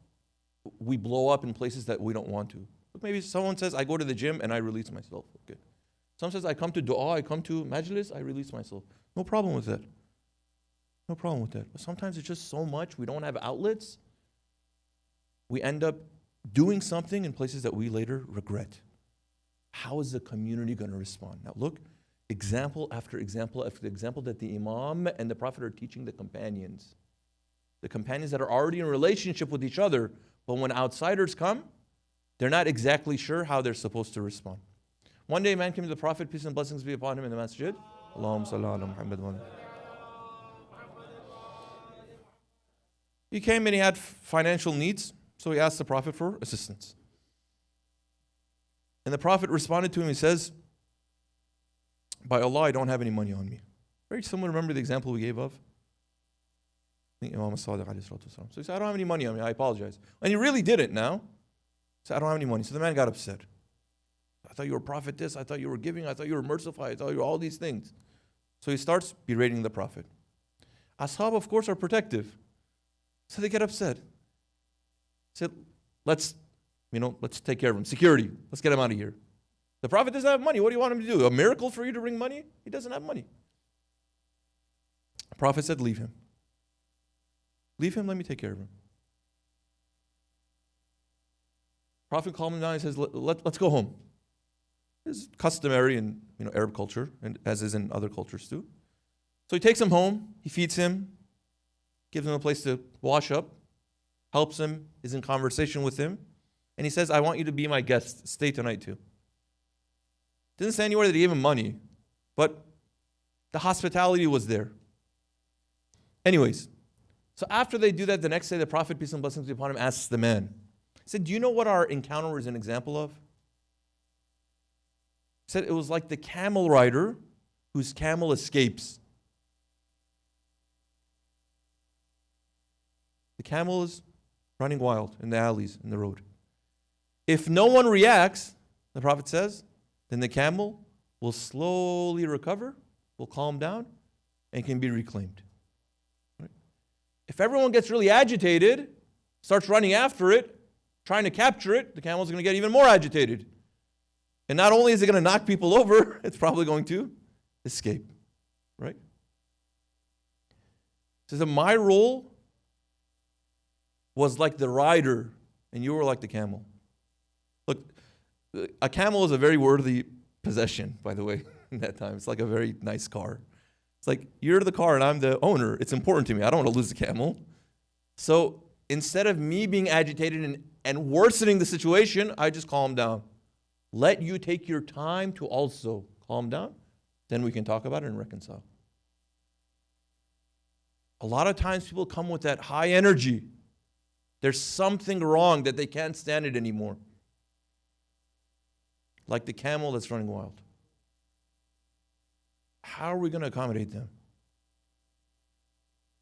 we blow up in places that we don't want to. Look, maybe someone says, I go to the gym and I release myself. Okay. Someone says, I come to dua, I come to majlis, I release myself. No problem with that. No problem with that. But sometimes it's just so much, we don't have outlets. We end up doing something in places that we later regret. How is the community going to respond? Now look, example after example after example that the Imam and the Prophet are teaching the companions. The companions that are already in relationship with each other, but when outsiders come, they're not exactly sure how they're supposed to respond. One day a man came to the Prophet, peace and blessings be upon him, in the masjid. Allahumma salli ala Muhammad wa ala. He came and he had financial needs, so he asked the Prophet for assistance. And the Prophet responded to him, he says, by Allah, I don't have any money on me. Very similar, remember the example we gave of? The Imam Sadiq alayhi salatu wasalam. So he said, I don't have any money on me, I apologize. And he really didn't now. He said, I don't have any money. So the man got upset. I thought you were prophet this, I thought you were giving, I thought you were merciful, I thought you were all these things. So he starts berating the Prophet. Ashab, of course, are protective. So they get upset. He said, let's take care of him. Security, let's get him out of here. The Prophet doesn't have money. What do you want him to do? A miracle for you to bring money? He doesn't have money. The Prophet said, leave him. Leave him, let me take care of him. Prophet calmed him down and says, let's go home. This is customary in Arab culture, and as is in other cultures too. So he takes him home, he feeds him, gives him a place to wash up, helps him, is in conversation with him, and he says, I want you to be my guest, stay tonight too. Didn't say anywhere that he gave him money, but the hospitality was there. Anyways, so after they do that, the next day the Prophet, peace and blessings be upon him, asks the man, he said, do you know what our encounter is an example of? He said, it was like the camel rider whose camel escapes. The camel is running wild in the alleys, in the road. If no one reacts, the Prophet says, then the camel will slowly recover, will calm down, and can be reclaimed. Right? If everyone gets really agitated, starts running after it, trying to capture it, the camel's going to get even more agitated. And not only is it going to knock people over, it's probably going to escape. Right? It says that my role was like the rider, and you were like the camel. Look, a camel is a very worthy possession, by the way, in that time. It's like a very nice car. It's like, you're the car and I'm the owner. It's important to me. I don't want to lose the camel. So instead of me being agitated and worsening the situation, I just calm down. Let you take your time to also calm down. Then we can talk about it and reconcile. A lot of times people come with that high energy. There's something wrong that they can't stand it anymore. like the camel that's running wild. How are we going to accommodate them?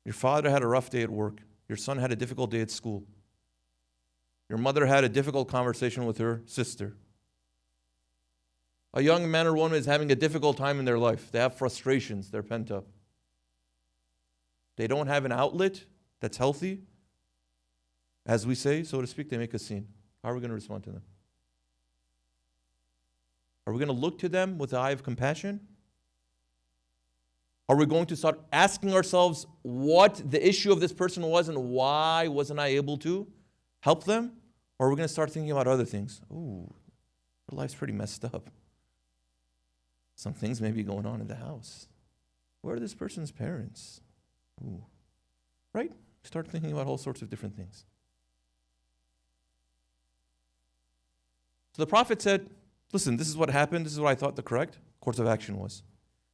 Your father had a rough day at work. Your son had a difficult day at school. Your mother had a difficult conversation with her sister. A young man or woman is having a difficult time in their life. They have frustrations. They're pent up. They don't have an outlet that's healthy. As we say, so to speak, they make a scene. How are we going to respond to them? Are we going to look to them with the eye of compassion? Are we going to start asking ourselves what the issue of this person was and why wasn't I able to help them? Or are we going to start thinking about other things? Ooh, their life's pretty messed up. Some things may be going on in the house. Where are this person's parents? Ooh, right? Start thinking about all sorts of different things. So the Prophet said, listen, this is what happened. This is what I thought the correct course of action was.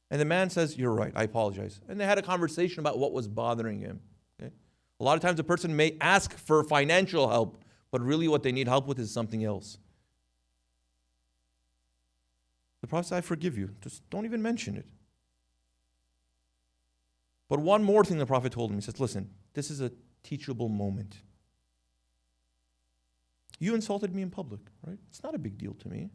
And the man says, you're right, I apologize. And they had a conversation about what was bothering him. Okay? A lot of times a person may ask for financial help, but really what they need help with is something else. The Prophet said, I forgive you. Just don't even mention it. But one more thing the Prophet told him. He says, listen, this is a teachable moment. You insulted me in public, right? It's not a big deal to me.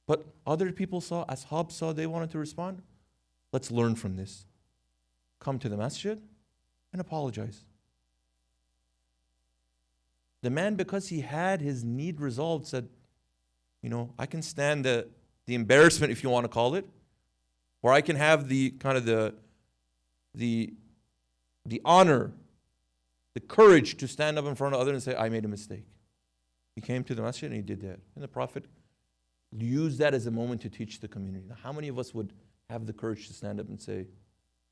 But other people saw, Ashab saw, they wanted to respond. Let's learn from this. Come to the masjid and apologize. The man, because he had his need resolved, said, I can stand the embarrassment, if you want to call it, or I can have the kind of the honor, the courage to stand up in front of others and say, I made a mistake. He came to the masjid and he did that. And the Prophet used that as a moment to teach the community. Now, how many of us would have the courage to stand up and say,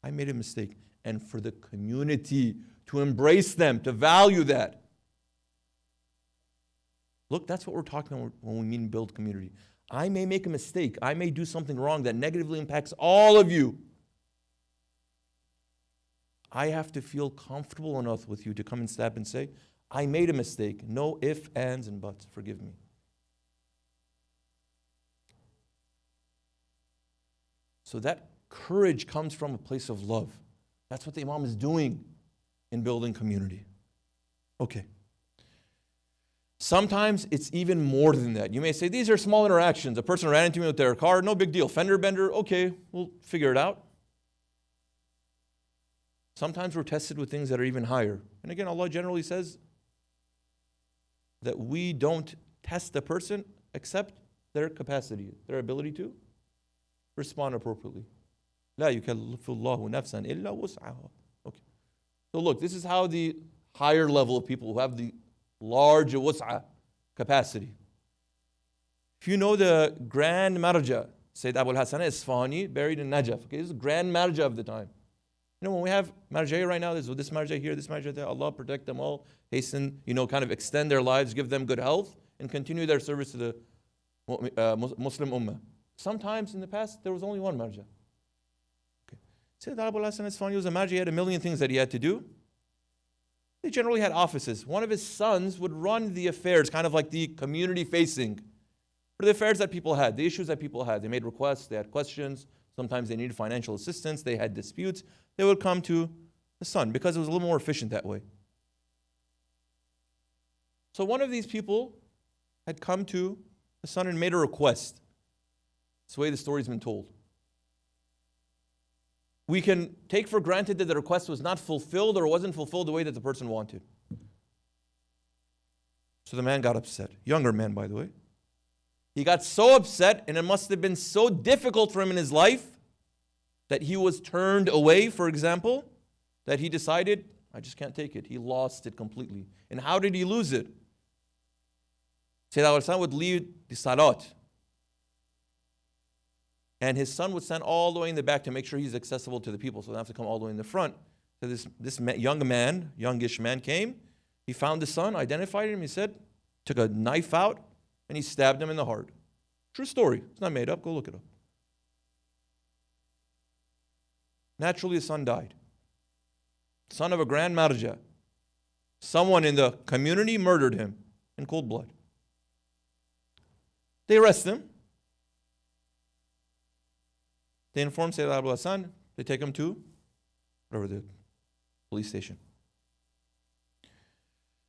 I made a mistake, and for the community to embrace them, to value that? Look, that's what we're talking about when we mean build community. I may make a mistake. I may do something wrong that negatively impacts all of you. I have to feel comfortable enough with you to come and step and say, I made a mistake. No ifs, ands, and buts. Forgive me. So that courage comes from a place of love. That's what the Imam is doing in building community. Okay. Sometimes it's even more than that. You may say, these are small interactions. A person ran into me with their car, no big deal. Fender bender, okay, we'll figure it out. Sometimes we're tested with things that are even higher. And again, Allah generally says that we don't test a person except their capacity, their ability to respond appropriately. لا يكلف الله نفسا إلا وسعها. Okay. So look, this is how the higher level of people who have the large wus'a capacity. If you know the Grand Marja, Sayyid Abu al-Hasan Isfahani, buried in Najaf. Okay, this is the Grand Marja of the time. When we have marja right now, there's this marja here, this marja there. Allah protect them all, hasten, kind of extend their lives, give them good health, and continue their service to the Muslim ummah. Sometimes in the past, there was only one marja. Okay. Sayyid Abu al-Hasan Isfahani was a marja, he had a million things that he had to do. They generally had offices. One of his sons would run the affairs, kind of like the community facing, for the affairs that people had, the issues that people had. They made requests, they had questions, sometimes they needed financial assistance, they had disputes. They would come to the son because it was a little more efficient that way. So one of these people had come to the son and made a request. It's the way the story's been told. We can take for granted that the request was not fulfilled or wasn't fulfilled the way that the person wanted. So the man got upset. Younger man, by the way. He got so upset, and it must have been so difficult for him in his life that he was turned away, for example, that he decided, I just can't take it. He lost it completely. And how did he lose it? Sayyid al-Hasan would leave the salat, and his son would stand all the way in the back to make sure he's accessible to the people, so they don't have to come all the way in the front. So this youngish man came, he found the son, identified him, he said, took a knife out, and he stabbed him in the heart. True story. It's not made up. Go look it up. Naturally, the son died. Son of a grand marja. Someone in the community murdered him in cold blood. They arrest him. They inform Sayyid Al-Hassan. They take him to whatever the police station.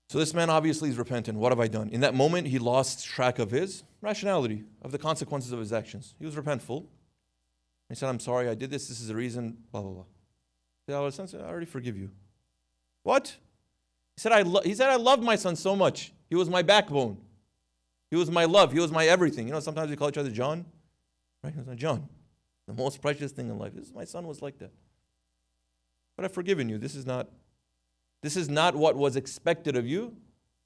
So this man obviously is repentant. What have I done? In that moment, he lost track of his rationality, of the consequences of his actions. He was repentful. He said, I'm sorry, I did this. This is the reason, blah, blah, blah. Sayyid Al-Hassan said, I already forgive you. What? He said, I loved my son so much. He was my backbone. He was my love. He was my everything. You know, sometimes we call each other John. Right? He was like, John, the most precious thing in life. My son was like that. But I've forgiven you. This is not what was expected of you,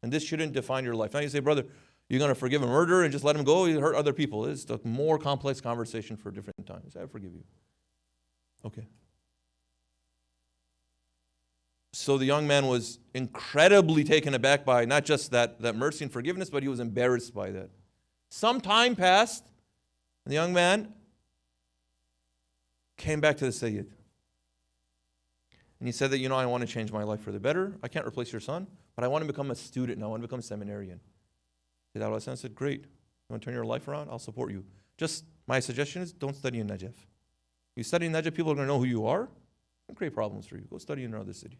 and this shouldn't define your life. Now you say, brother, you're going to forgive a murderer and just let him go? You hurt other people. It's a more complex conversation for a different time. Say, I forgive you. Okay. So the young man was incredibly taken aback by not just that mercy and forgiveness, but he was embarrassed by that. Some time passed, and the young man came back to the Sayyid. And he said that, I want to change my life for the better. I can't replace your son, but I want to become a student and I want to become a seminarian. Sayyid Al-Hassan said, great. You want to turn your life around? I'll support you. Just my suggestion is don't study in Najaf. You study in Najaf, people are going to know who you are and create problems for you. Go study in another city.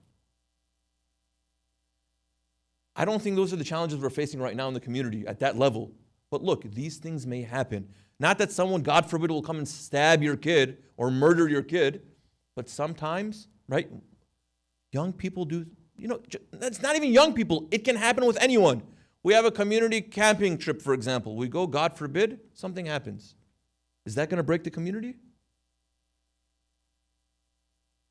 I don't think those are the challenges we're facing right now in the community at that level. But look, these things may happen. Not that someone, God forbid, will come and stab your kid or murder your kid, but sometimes, right, young people do, it's not even young people. It can happen with anyone. We have a community camping trip, for example. We go, God forbid, something happens. Is that going to break the community?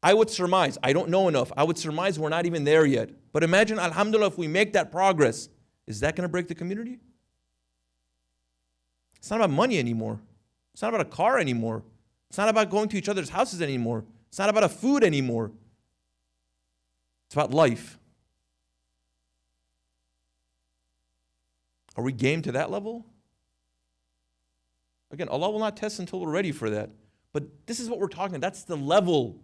I would surmise, I don't know enough, I would surmise we're not even there yet. But imagine, alhamdulillah, if we make that progress, is that going to break the community? It's not about money anymore. It's not about a car anymore. It's not about going to each other's houses anymore. It's not about a food anymore. It's about life. Are we game to that level? Again, Allah will not test until we're ready for that. But this is what we're talking about. That's the level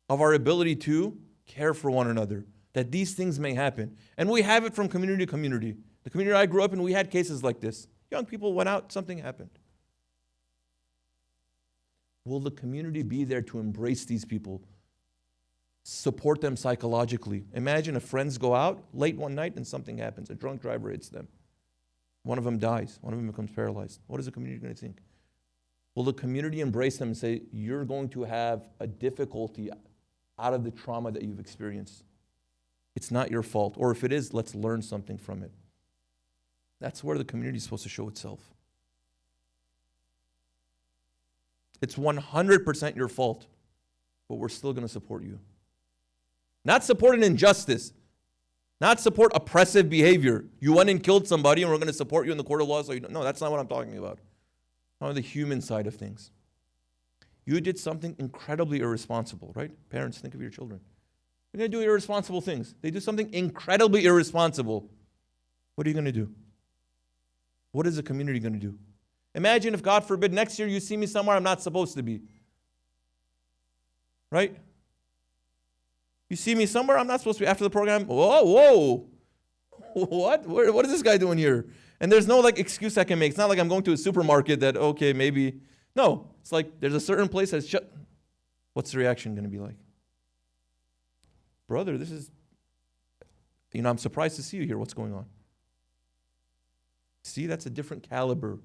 of our ability to care for one another, that these things may happen. And we have it from community to community. The community I grew up in, we had cases like this. Young people went out, something happened. Will the community be there to embrace these people, support them psychologically? Imagine if friends go out late one night and something happens. A drunk driver hits them. One of them dies. One of them becomes paralyzed. What is the community going to think? Will the community embrace them and say, you're going to have a difficulty out of the trauma that you've experienced? It's not your fault. Or if it is, let's learn something from it. That's where the community is supposed to show itself. It's 100% your fault, but we're still going to support you. Not support an injustice. Not support oppressive behavior. You went and killed somebody and we're going to support you in the court of law. No, that's not what I'm talking about. On the human side of things. You did something incredibly irresponsible, right? Parents, think of your children. You're going to do irresponsible things. They do something incredibly irresponsible. What are you going to do? What is the community going to do? Imagine if, God forbid, next year you see me somewhere I'm not supposed to be. Right? You see me somewhere I'm not supposed to be after the program. Whoa. What? What is this guy doing here? And there's no excuse I can make. It's not like I'm going to a supermarket that, okay, maybe. No, it's like there's a certain place that's shut. What's the reaction going to be like? Brother, this is, I'm surprised to see you here. What's going on? See, that's a different caliber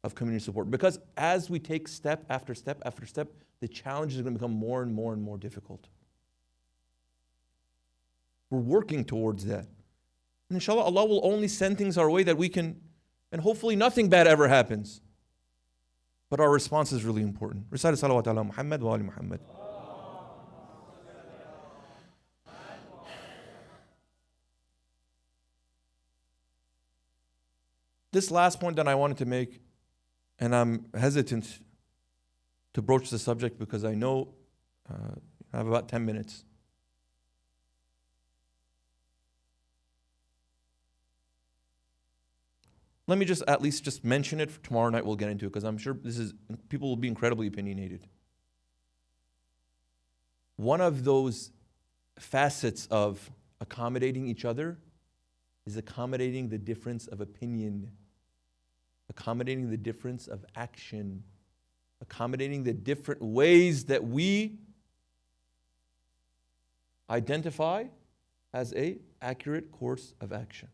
of community support. Because as we take step after step after step, the challenges are going to become more and more and more difficult. We're working towards that. And inshallah, Allah will only send things our way that we can, and hopefully nothing bad ever happens. But our response is really important. Recite salawat ala Muhammad wa ali Muhammad. This last point that I wanted to make, and I'm hesitant to broach the subject because I know I have about 10 minutes. Let me just at least just mention it. For tomorrow night we'll get into it because I'm sure people will be incredibly opinionated. One of those facets of accommodating each other is accommodating the difference of opinion. accommodating the difference of action, accommodating the different ways that we identify as a accurate course of action.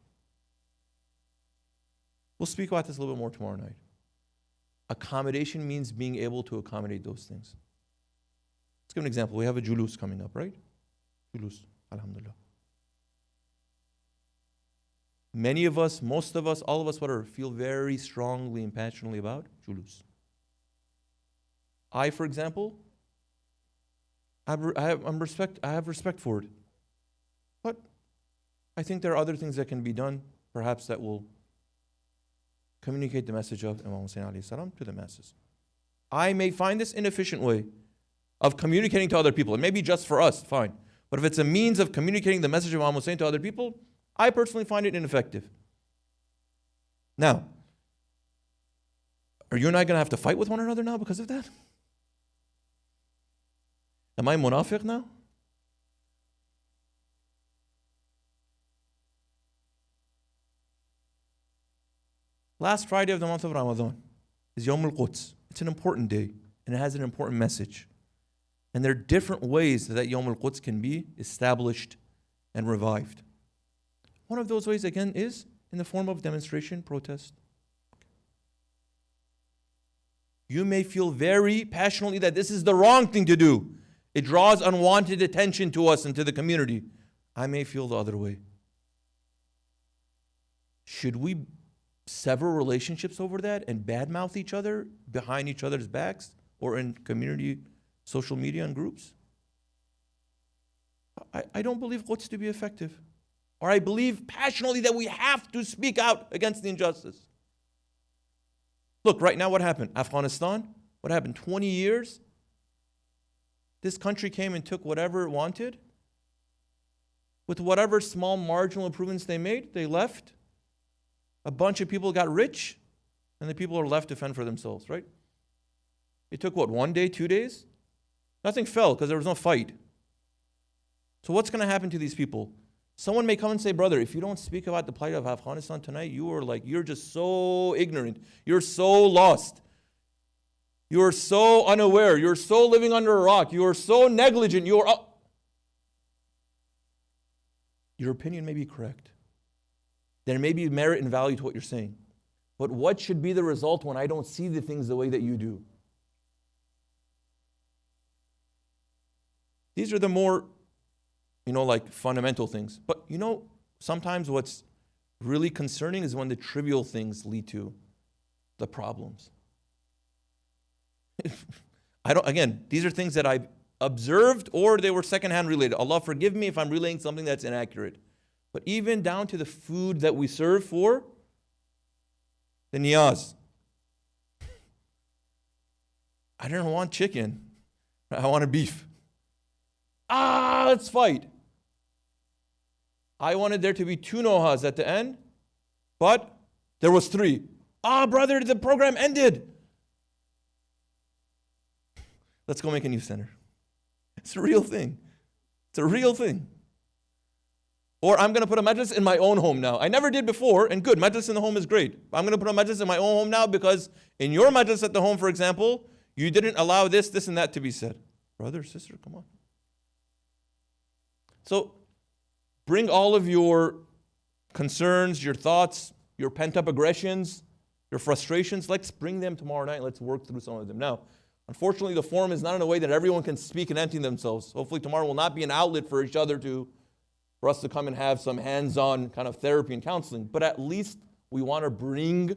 We'll speak about this a little bit more tomorrow night. Accommodation means being able to accommodate those things. Let's give an example. We have a julus coming up, right? Julus, alhamdulillah. Many of us, most of us, all of us, whatever, feel very strongly and passionately about julus. I, for example, I have respect for it. But I think there are other things that can be done, perhaps that will communicate the message of Imam Hussein alayhi salam to the masses. I may find this inefficient way of communicating to other people. It may be just for us, fine. But if it's a means of communicating the message of Imam Hussein to other people, I personally find it ineffective. Now, are you and I going to have to fight with one another now because of that? Am I munafiq now? Last Friday of the month of Ramadan is Yawm al-Quds. It's an important day and it has an important message. And there are different ways that Yawm al-Quds can be established and revived. One of those ways, again, is in the form of demonstration, protest. You may feel very passionately that this is the wrong thing to do. It draws unwanted attention to us and to the community. I may feel the other way. Should we sever relationships over that and badmouth each other behind each other's backs or in community social media and groups? I don't believe Quds to be effective. Or I believe passionately that we have to speak out against the injustice. Look, right now what happened? Afghanistan, what happened? 20 years? This country came and took whatever it wanted. With whatever small marginal improvements they made, they left. A bunch of people got rich, and the people are left to fend for themselves, right? It took what, 1 day, 2 days? Nothing fell because there was no fight. So what's going to happen to these people? Someone may come and say, brother, if you don't speak about the plight of Afghanistan tonight, you're just so ignorant. You're so lost. You're so unaware. You're so living under a rock. You are so negligent. Your opinion may be correct. There may be merit and value to what you're saying. But what should be the result when I don't see the things the way that you do? These are the more, like fundamental things. But sometimes what's really concerning is when the trivial things lead to the problems. These are things that I've observed or they were secondhand related. Allah forgive me if I'm relaying something that's inaccurate. But even down to the food that we serve for the niyaz. I don't want chicken. I want a beef. Let's fight. I wanted there to be 2 nohas at the end, but there was 3. Brother, the program ended. Let's go make a new center. It's a real thing. It's a real thing. Or I'm going to put a majlis in my own home now. I never did before, and good, majlis in the home is great. I'm going to put a majlis in my own home now because in your majlis at the home, for example, you didn't allow this, and that to be said. Brother, sister, come on. So bring all of your concerns, your thoughts, your pent-up aggressions, your frustrations. Let's bring them tomorrow night. Let's work through some of them. Now, unfortunately, the forum is not in a way that everyone can speak and empty themselves. Hopefully tomorrow will not be an outlet for each other for us to come and have some hands-on kind of therapy and counseling. But at least we want to bring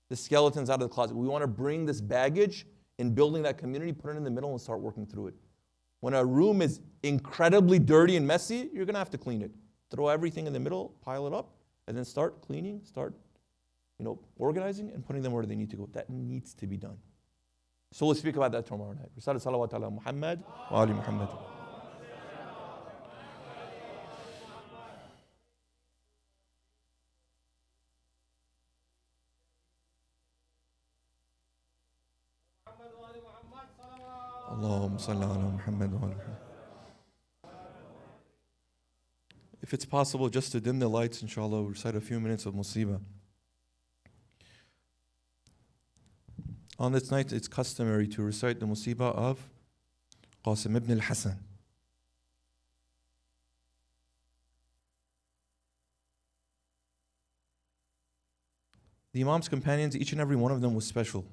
the skeletons out of the closet. We want to bring this baggage in building that community, put it in the middle and start working through it. When a room is incredibly dirty and messy, you're going to have to clean it. Throw everything in the middle, pile it up, and then start cleaning, start organizing and putting them where they need to go. That needs to be done. So we'll speak about that tomorrow night. Recite salawat ala Muhammad wa ali Muhammad. Allahumma salli ala Muhammad wa ali Muhammad. If it's possible, just to dim the lights, inshallah, we'll recite a few minutes of musibah. On this night, it's customary to recite the musibah of Qasim ibn al-Hasan. The Imam's companions, each and every one of them was special.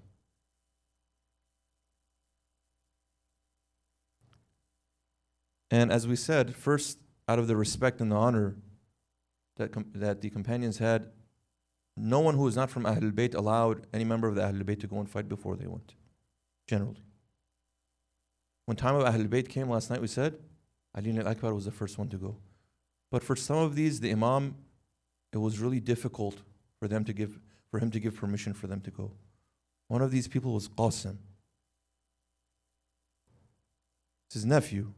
And as we said, first, out of the respect and the honor that the companions had, no one who was not from Ahlul Bayt allowed any member of the Ahlul Bayt to go and fight before they went, generally. When time of Ahlul Bayt came last night, we said, Ali al-Akbar was the first one to go. But for some of these, the Imam, it was really difficult for him to give permission for them to go. One of these people was Qasim. It's his nephew.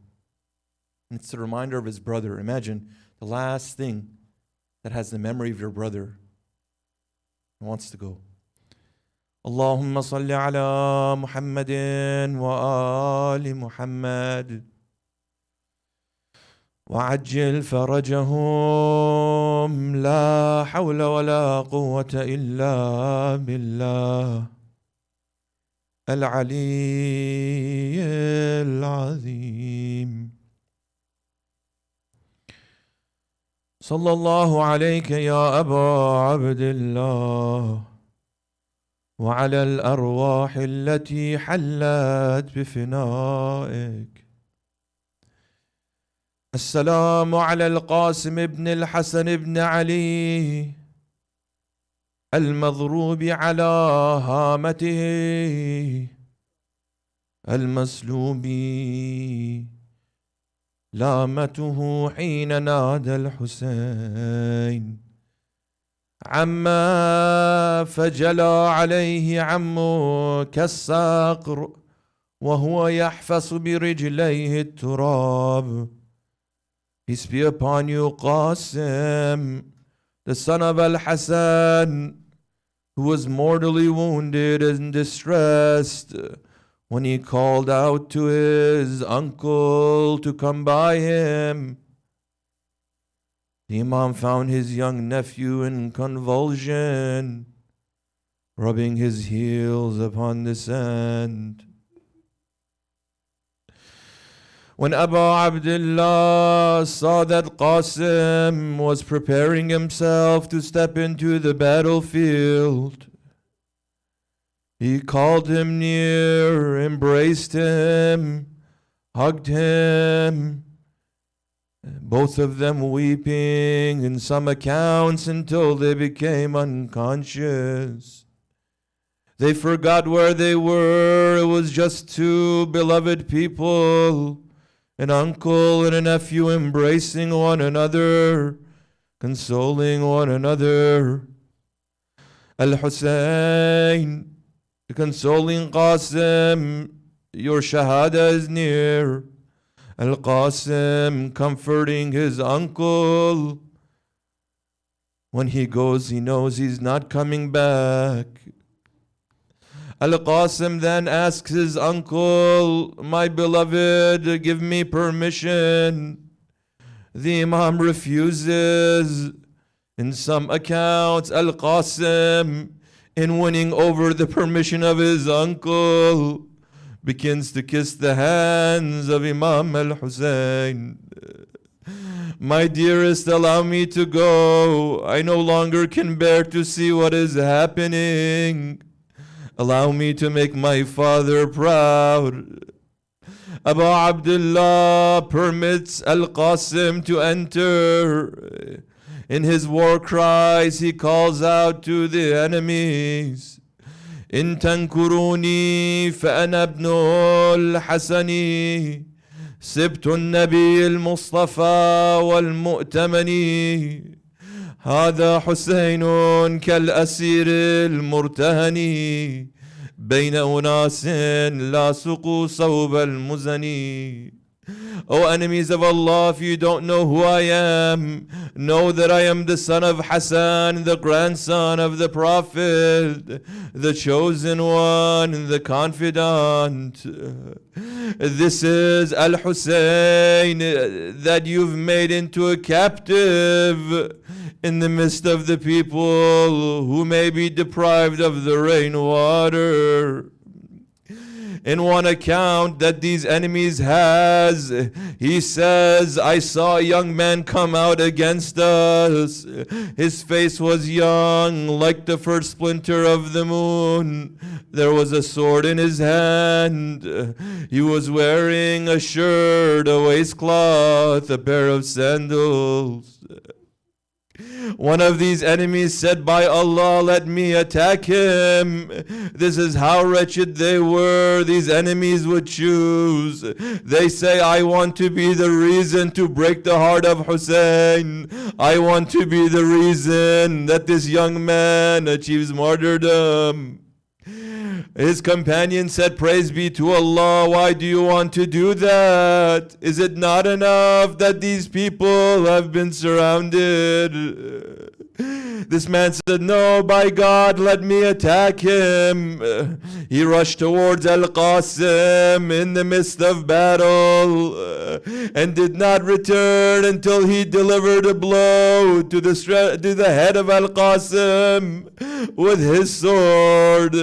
And it's a reminder of his brother. Imagine the last thing that has the memory of your brother wants to go. Allahumma salli ala Muhammadin wa ali Muhammad. وعجل فرجهم لا حول ولا قوة إلا بالله العلي العظيم صلى الله عليك يا أبا عبد الله وعلى الأرواح التي حلت بفنائك. السلام على القاسم بن الحسن بن علي المضروب على هامته المسلوب لامته حين نادى الحسين عما فجلى عليه عمه كالصقر وهو يحفص برجليه التراب. Peace be upon you, Qasim, the son of Al-Hasan, who was mortally wounded and distressed when he called out to his uncle to come by him. The Imam found his young nephew in convulsion, rubbing his heels upon the sand. When Abu Abdullah saw that Qasim was preparing himself to step into the battlefield, he called him near, embraced him, hugged him, both of them weeping in some accounts until they became unconscious. They forgot where they were. It was just two beloved people, an uncle and a nephew embracing one another, consoling one another. Al-Hussein, consoling Qasim, your shahada is near. Al-Qasim, comforting his uncle. When he goes, he knows he's not coming back. Al-Qasim then asks his uncle, my beloved, give me permission. The Imam refuses. In some accounts, Al-Qasim, in winning over the permission of his uncle, begins to kiss the hands of Imam al-Hussein. My dearest, allow me to go. I no longer can bear to see what is happening. Allow me to make my father proud. Abu Abdullah permits Al-Qasim to enter. In his war cries, he calls out to the enemies, إن تنكروني فأنا ابن الحسن سبت النبي المصطفى والمؤتمن هذا حسين كالأسير المرتهن بين أناس لاصقوا صوب المزن. O enemies of Allah, if you don't know who I am, know that I am the son of Hassan, the grandson of the Prophet, the chosen one, the confidant. This is Al-Hussein that you've made into a captive in the midst of the people who may be deprived of the rainwater. In one account that these enemies has, he says, I saw a young man come out against us. His face was young, like the first splinter of the moon. There was a sword in his hand. He was wearing a shirt, a waistcloth, a pair of sandals. One of these enemies said, by Allah, let me attack him. This is how wretched they were. These enemies would choose. They say, I want to be the reason to break the heart of Hussein. I want to be the reason that this young man achieves martyrdom. His companion said, praise be to Allah, why do you want to do that? Is it not enough that these people have been surrounded? This man said, no, by God, let me attack him. He rushed towards Al-Qasim in the midst of battle and did not return until he delivered a blow to the head of Al-Qasim with his sword.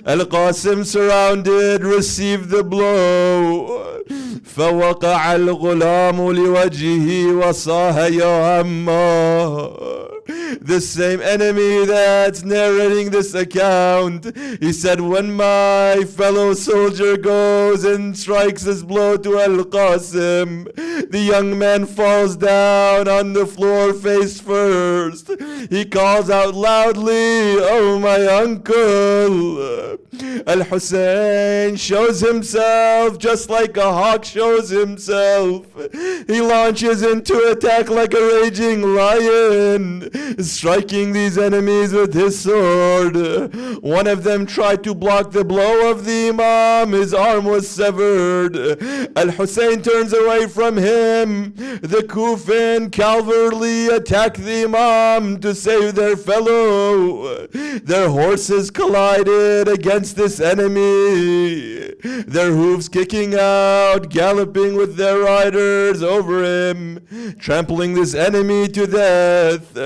Al-Qasim surrounded, received the blow. فوقع الغلام لوجهه وصاح يا عمار. The same enemy that's narrating this account, he said, when my fellow soldier goes and strikes his blow to Al-Qasim, the young man falls down on the floor face first. He calls out loudly, oh my uncle. Al-Hussein shows himself just like a hawk shows himself. He launches into attack like a raging lion, striking these enemies with his sword. One of them tried to block the blow of the Imam. His arm was severed. Al-Hussein turns away from him. The Kufan cavalry attack the Imam to save their fellow. Their horses collided against this enemy, their hooves kicking out, galloping with their riders over him, trampling this enemy to death.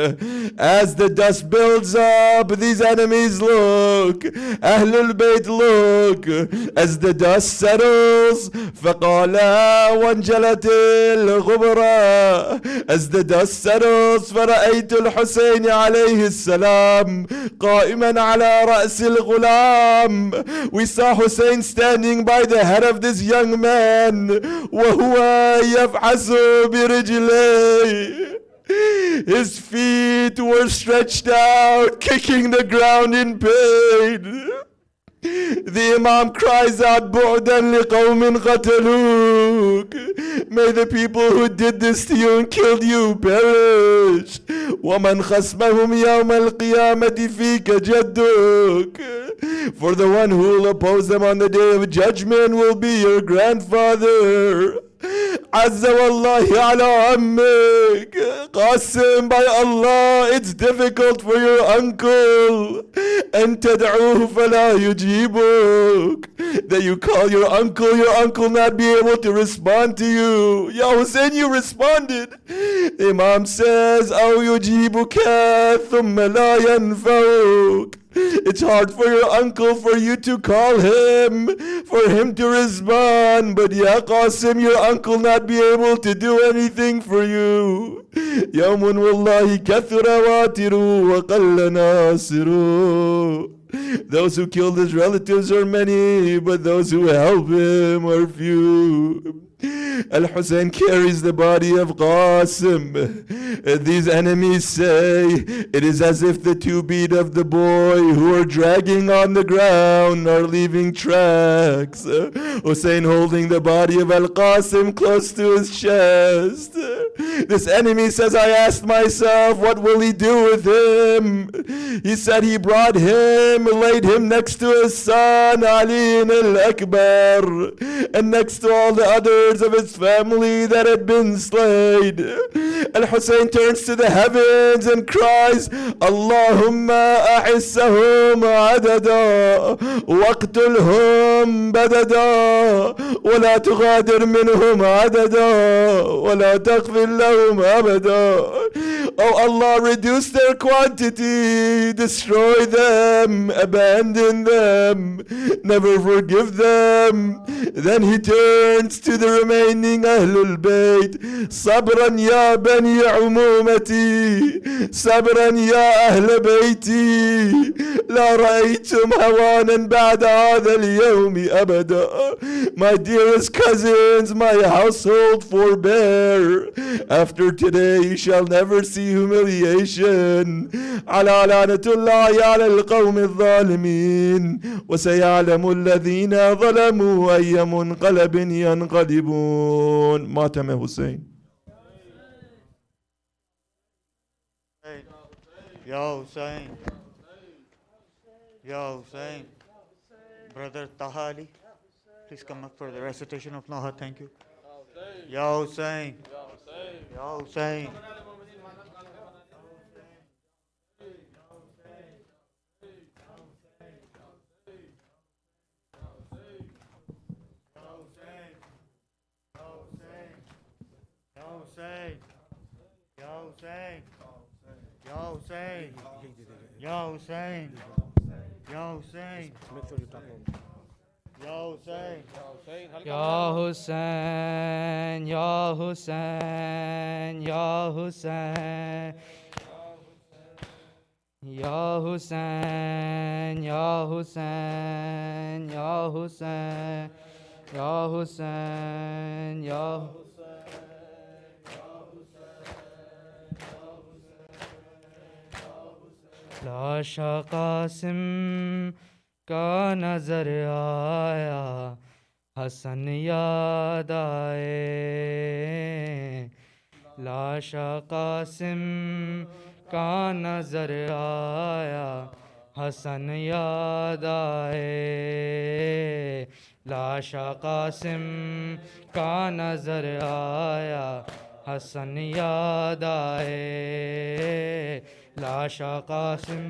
As the dust builds up, these enemies look. Ahlul Bayt look. As the dust settles, فقالا وانجلت الغبرة. As the dust settles, فرأيت الحسين عليه السلام قائما على رأس الغلام. We saw Hussein standing by the head of this young man. وهو يفحص برجليه. His feet were stretched out, kicking the ground in pain. The Imam cries out, بُعْدًا لِقَوْمٍ قَتَلُوكَ. May the people who did this to you and killed you perish. وَمَنْ خَصْمَهُمْ يَوْمَ الْقِيَامَةِ فِيكَ جَدُّكَ. For the one who will oppose them on the day of judgment will be your grandfather. Azza wallahi ala ammik. Qasim, by Allah, it's difficult for your uncle. And tad'uhu fala yujibuk. That you call your uncle not be able to respond to you. Ya Hussein, you responded. Imam says, أو يجيبك ثم لا ينفعك. It's hard for your uncle for you to call him, for him to respond, but Ya Qasim, your uncle not be able to do anything for you. يوم والله كثر واتروا وقل ناصروا. Those who killed his relatives are many, but those who help him are few. Al-Hussein carries the body of Qasim. These enemies say it is as if the two feet of the boy who are dragging on the ground are leaving tracks. Hussein holding the body of Al-Qasim close to his chest. This enemy says, I asked myself, what will he do with him? He said he brought him, laid him next to his son Ali al-Akbar, and next to all the others of his family that had been slain. Al-Hussein turns to the heavens and cries, Allahumma a'issahum adada waqtulhum badada wa la tughadir minhum adada wa la taghfir lahum abada. Oh Allah, reduce their quantity, destroy them, abandon them, never forgive them. Then he turns to the remaining Ahlul Bayt. Sabran ya bani umumati, sabran ya Ahl Bayti, la ra'aytum hawanan ba'da hadha al-yawmi abada. My dearest cousins, my household, forbear. After today you shall never see humiliation. على لعنة الله على القوم الظالمين وسيعلم الذين ظلموا أي منقلب ينقلبون. ماتم حسين. Ya Hussein. Ya Hussein. Brother Tahali, please come up for the recitation of Naha. Thank you. Ya Hussein. Ya Hussein. Ya Hussein. Ya Hussein. Ya Hussein. Make sure you talk over. Ya Hussein. Ya Hussein. Ya Hussein. Ya Hussein. Ya Hussein. Ya Hussein. Ya Hussein. Ya Hussein. Ya लाशा कासिम का नजर आया, हसन याद आए। लाशा कासिम का नजर आया, हसन याद आए। लाशा कासिम का नजर आया, हसन याद आए। लाशा कासिम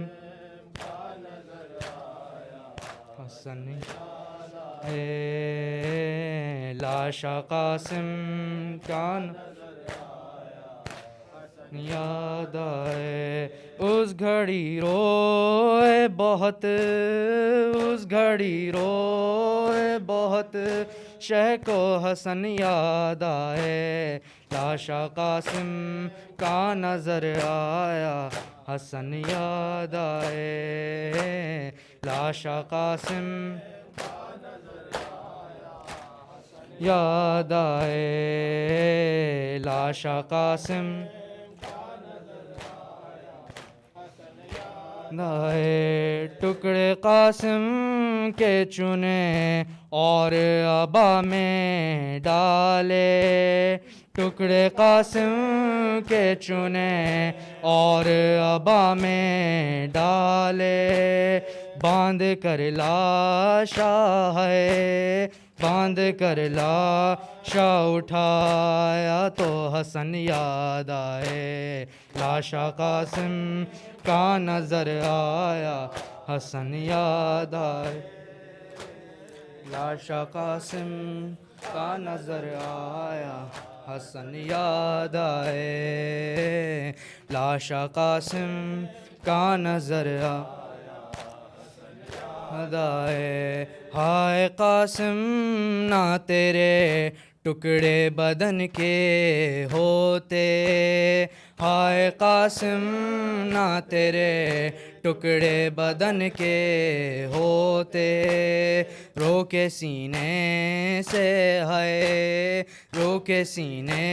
का नजर आया, हसन लाशा कासिम का नजर आया, हसन याद आए। उस घड़ी रोए बहुत, उस घड़ी रोए बहुत, शह को हसन याद आए। लाशा कासिम का नजर आया, हसन याद आए। लाशा कासिम याद आए। लाशा कासिम नाए। टुकड़े कासिम के चुने और अबा में डाले। टुकड़े कासिम के चुने और अबा में डाले। बांध कर लाशा है, बांध कर लाशा उठाया तो हसन याद आए। लाशा कासिम का नजर आया, हसन याद आए। लाशा कासिम का नजर आया, हसन याद आए। लाशा कासिम का नजर आए। हाय कासिम ना तेरे टुकड़े बदन के होते। हाय कासिम ना तेरे टुकड़े बदन के होते। रो के सीने से है, रो के सीने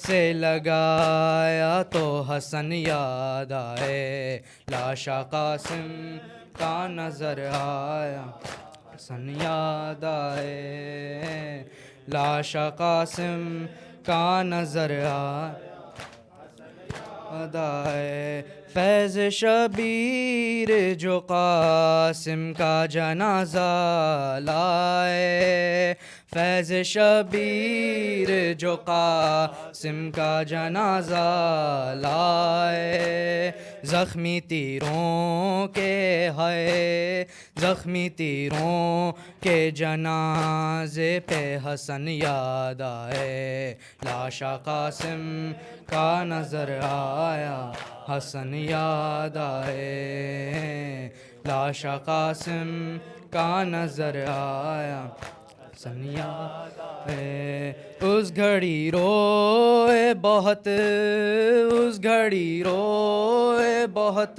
से लगाया तो हसन याद आए। लाशा कासिम का नजर आया, हसन याद आए। लाशा कासिम का नजर आए। फैज़ शबीर जो कासिम का जनाजा लाए। फैज़ शबीर जो कासिम का जनाजा लाए, ज़ख्मी तीरों के है, ज़ख्मी तीरों के जनाजे पे हसन याद आए, लाशा कासिम का नज़र आया, हसन याद आए, लाशा कासिम का नज़र आया, हसन याद आए। उस घड़ी रोए बहुत, उस घड़ी रोए बहुत,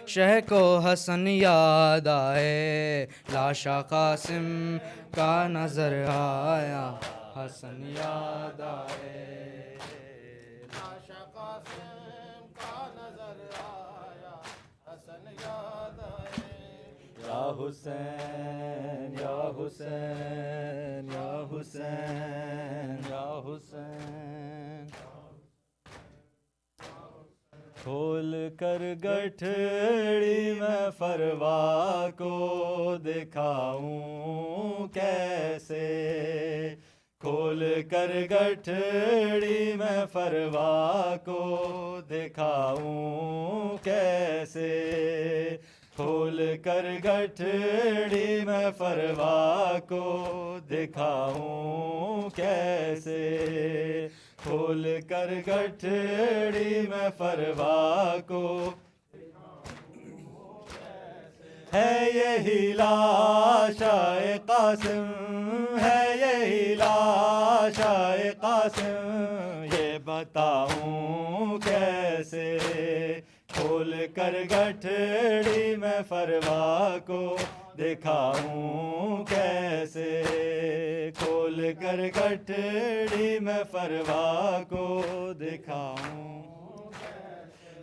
शह को हसन याद आए, लाशा कासिम का नज़र आया, हसन याद आए, लाशा कासिम का नज़र आया, हसन याद आए। या हुसैन या हुसैन या हुसैन या हुसैन, खोल कर गठड़ी मैं फरवा को दिखाऊं कैसे, खोल कर गठड़ी मैं फरवा को दिखाऊं कैसे, खोल कर गठड़ी मैं फरवा को दिखाऊं कैसे, खोल कर गठड़ी मैं फरवा को, है यही लाशाए कासिम, है यही लाशाए कासिम, ये बताऊं कैसे, खोल कर गठड़ी मैं फरवा को दिखाऊं कैसे, खोल कर गठड़ी मैं फरवा को दिखाऊं,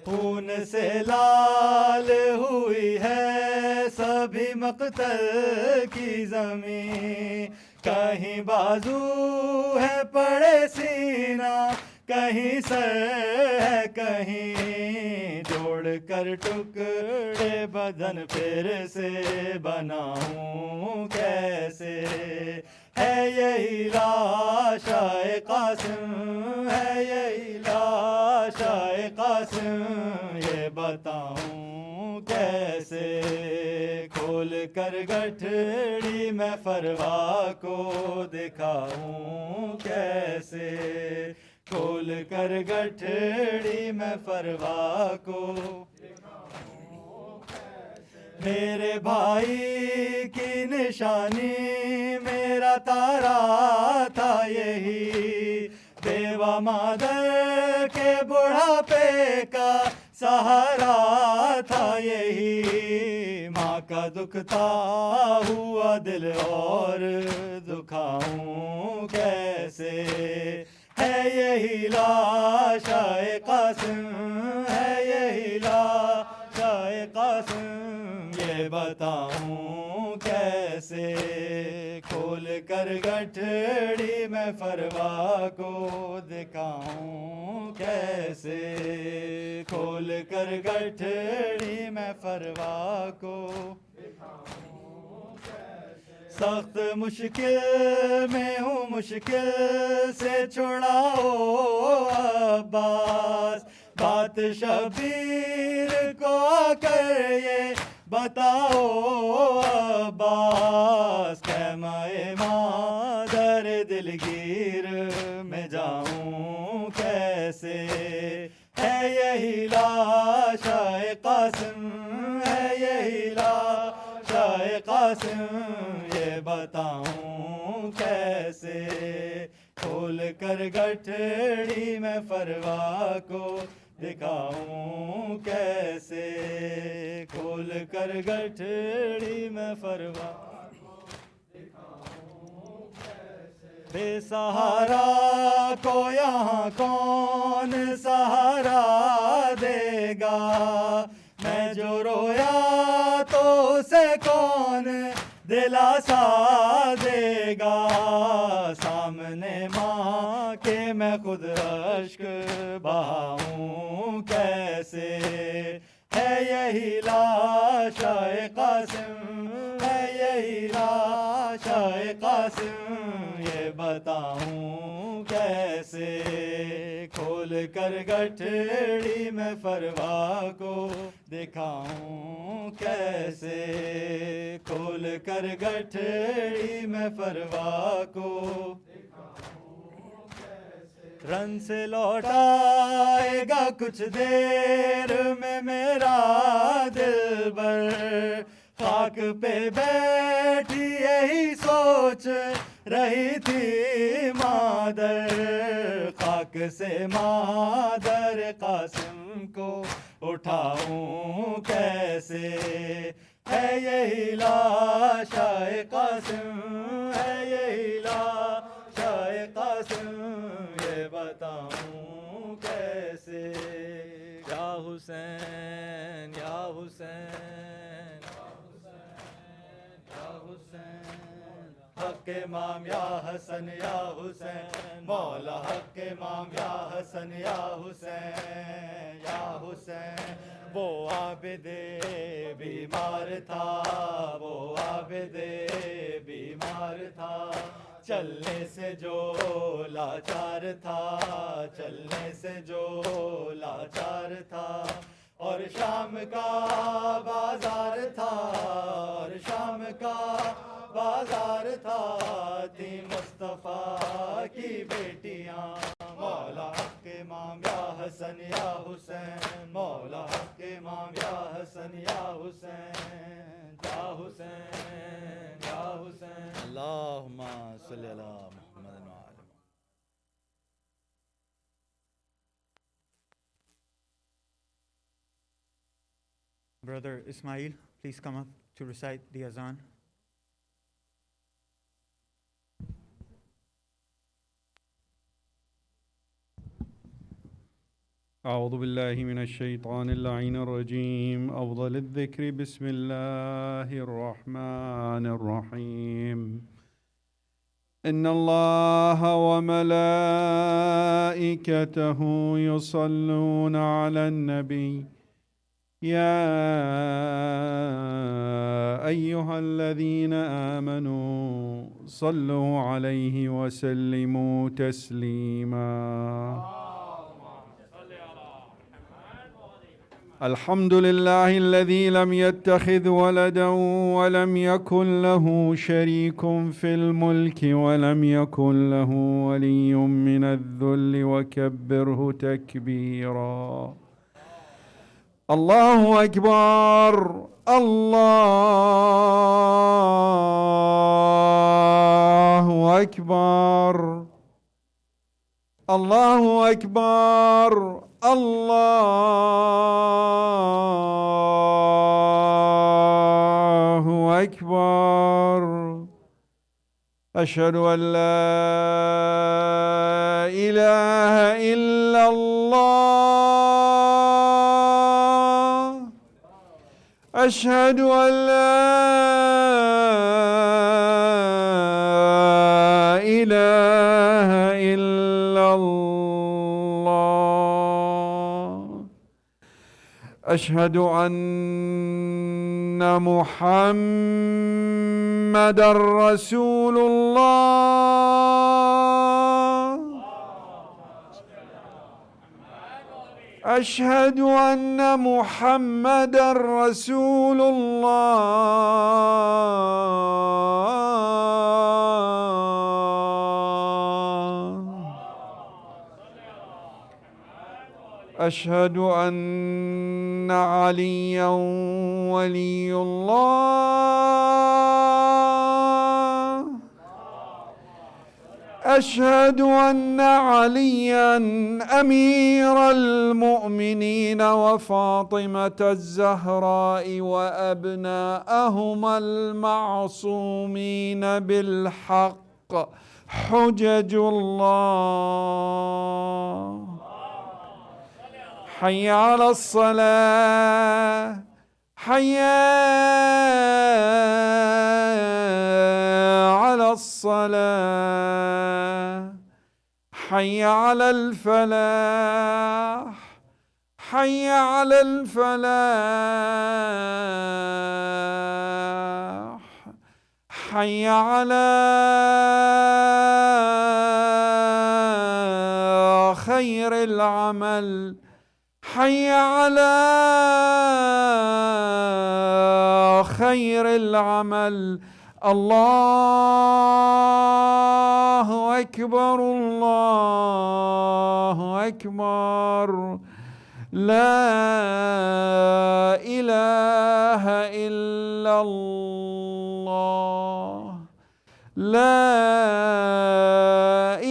खून से लाल हुई है सभी मक़तल की ज़मीं, कहीं बाजू है पड़े सीना, कहीं सर है कहीं, जोड़ कर टुकड़े बदन फिर से बनाऊं कैसे, है यही लाशाए कासिम, है यही लाशाए कासिम, ये बताऊं कैसे, खोल कर गठड़ी मैं फरवा को दिखाऊं कैसे, खोल कर गठड़ी मैं फरवा को, मेरे भाई की निशानी मेरा तारा था यही, बेवा मादर के बुढ़ापे का सहारा था यही, माँ का दुखता हुआ दिल और दुखाऊं कैसे, है यही लाशाए कासिम, है यही लाशाए कासिम, ये बताऊं कैसे, खोल कर गठड़ी मैं फरवा को दिखाऊं कैसे, खोल कर गठड़ी मैं फरवा को, सख्त मुश्किल में हूँ मुश्किल से छुड़ाओ अब्बास, बात शबीर को आकर ये बताओ अब्बास, कैमाए मादर दिलगीर में जाऊं कैसे, है यही लाशाए कासिम, है यही लाशाए कासिम, ये बताऊं कैसे, खोल कर गठड़ी मैं फरवा को दिखाऊं कैसे, खोल कर गठड़ी मैं फरवा बेसहारा को यहाँ कौन सहारा देगा, मैं जो रोया तो उसे कौन दिलासा देगा, सामने माँ के मैं खुद अश्क बहाऊं कैसे, है यही लाशाए कासिम, है यही लाशाए कासिम, ये बताऊं कैसे, खोल कर गठड़ी में फरवा को दिखाऊं कैसे, खोल कर गठड़ी में फरवा को रन से लौटाएगा कुछ देर में मेरा दिलबर, खाक पे बैठी यही सोच रही थी मादर, खाक से मादर कासिम को उठाऊं कैसे, है यही लाशाए कासिम, है यही लाशाए कासिम, ये बताऊं कैसे। या हुसैन या हुसैन या हुसैन, हक इमाम या हसन या हुसैन, मौला हक इमाम या हसन या हुसैन या हुसैन। वो आबिदे बीमार था, वो आबिदे बीमार था, चलने से जो लाचार था, चलने से जो लाचार था। और शाम का बाजार था, और शाम का बाजार था, थी मुस्तफ़ा की बेटियां, मौला हक इमाम या हसन या हुसैन, मौला हक इमाम या हसन या हुसैन या हुसैन या हुसैन। अल्लाहुम्मा सल्ली अला मुहम्मद व आले। Brother Ismail, please come up to recite the azan. أعوذ بالله من الشيطان اللعين الرجيم. أفضل الذكر بسم الله الرحمن الرحيم. إن الله وملائكته يصلون على النبي يا أيها الذين آمنوا صلوا عليه وسلموا تسليما. الحمد لله الذي لم يتخذ ولدا ولم يكن له شريك في الملك ولم يكن له ولي من الذل وكبره تكبيرا. الله أكبر الله أكبر الله أكبر الله أكبر. أشهد أن لا إله إلا الله. أشهد أن لا إله إلا الله. أشهد أن محمدًا رسول الله. أشهد أن محمدًا رسول الله. أشهد أن عليًا ولي الله. أشهد أن عليًا أمير المؤمنين وفاطمة الزهراء وأبناءهما المعصومين بالحق حجج الله. حي على الصلاة حي على الصلاة حي على الفلاح حي على الفلاح حي على خير العمل حي على خير العمل الله أكبر الله أكبر لا إله إلا الله لا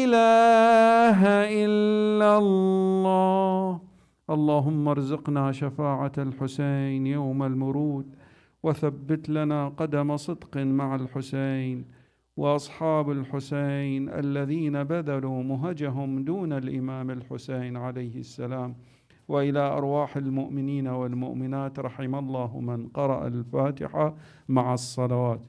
إله إلا الله. اللهم ارزقنا شفاعة الحسين يوم المرود، وثبت لنا قدم صدق مع الحسين وأصحاب الحسين الذين بذلوا مهجهم دون الإمام الحسين عليه السلام. وإلى أرواح المؤمنين والمؤمنات رحم الله من قرأ الفاتحة مع الصلوات.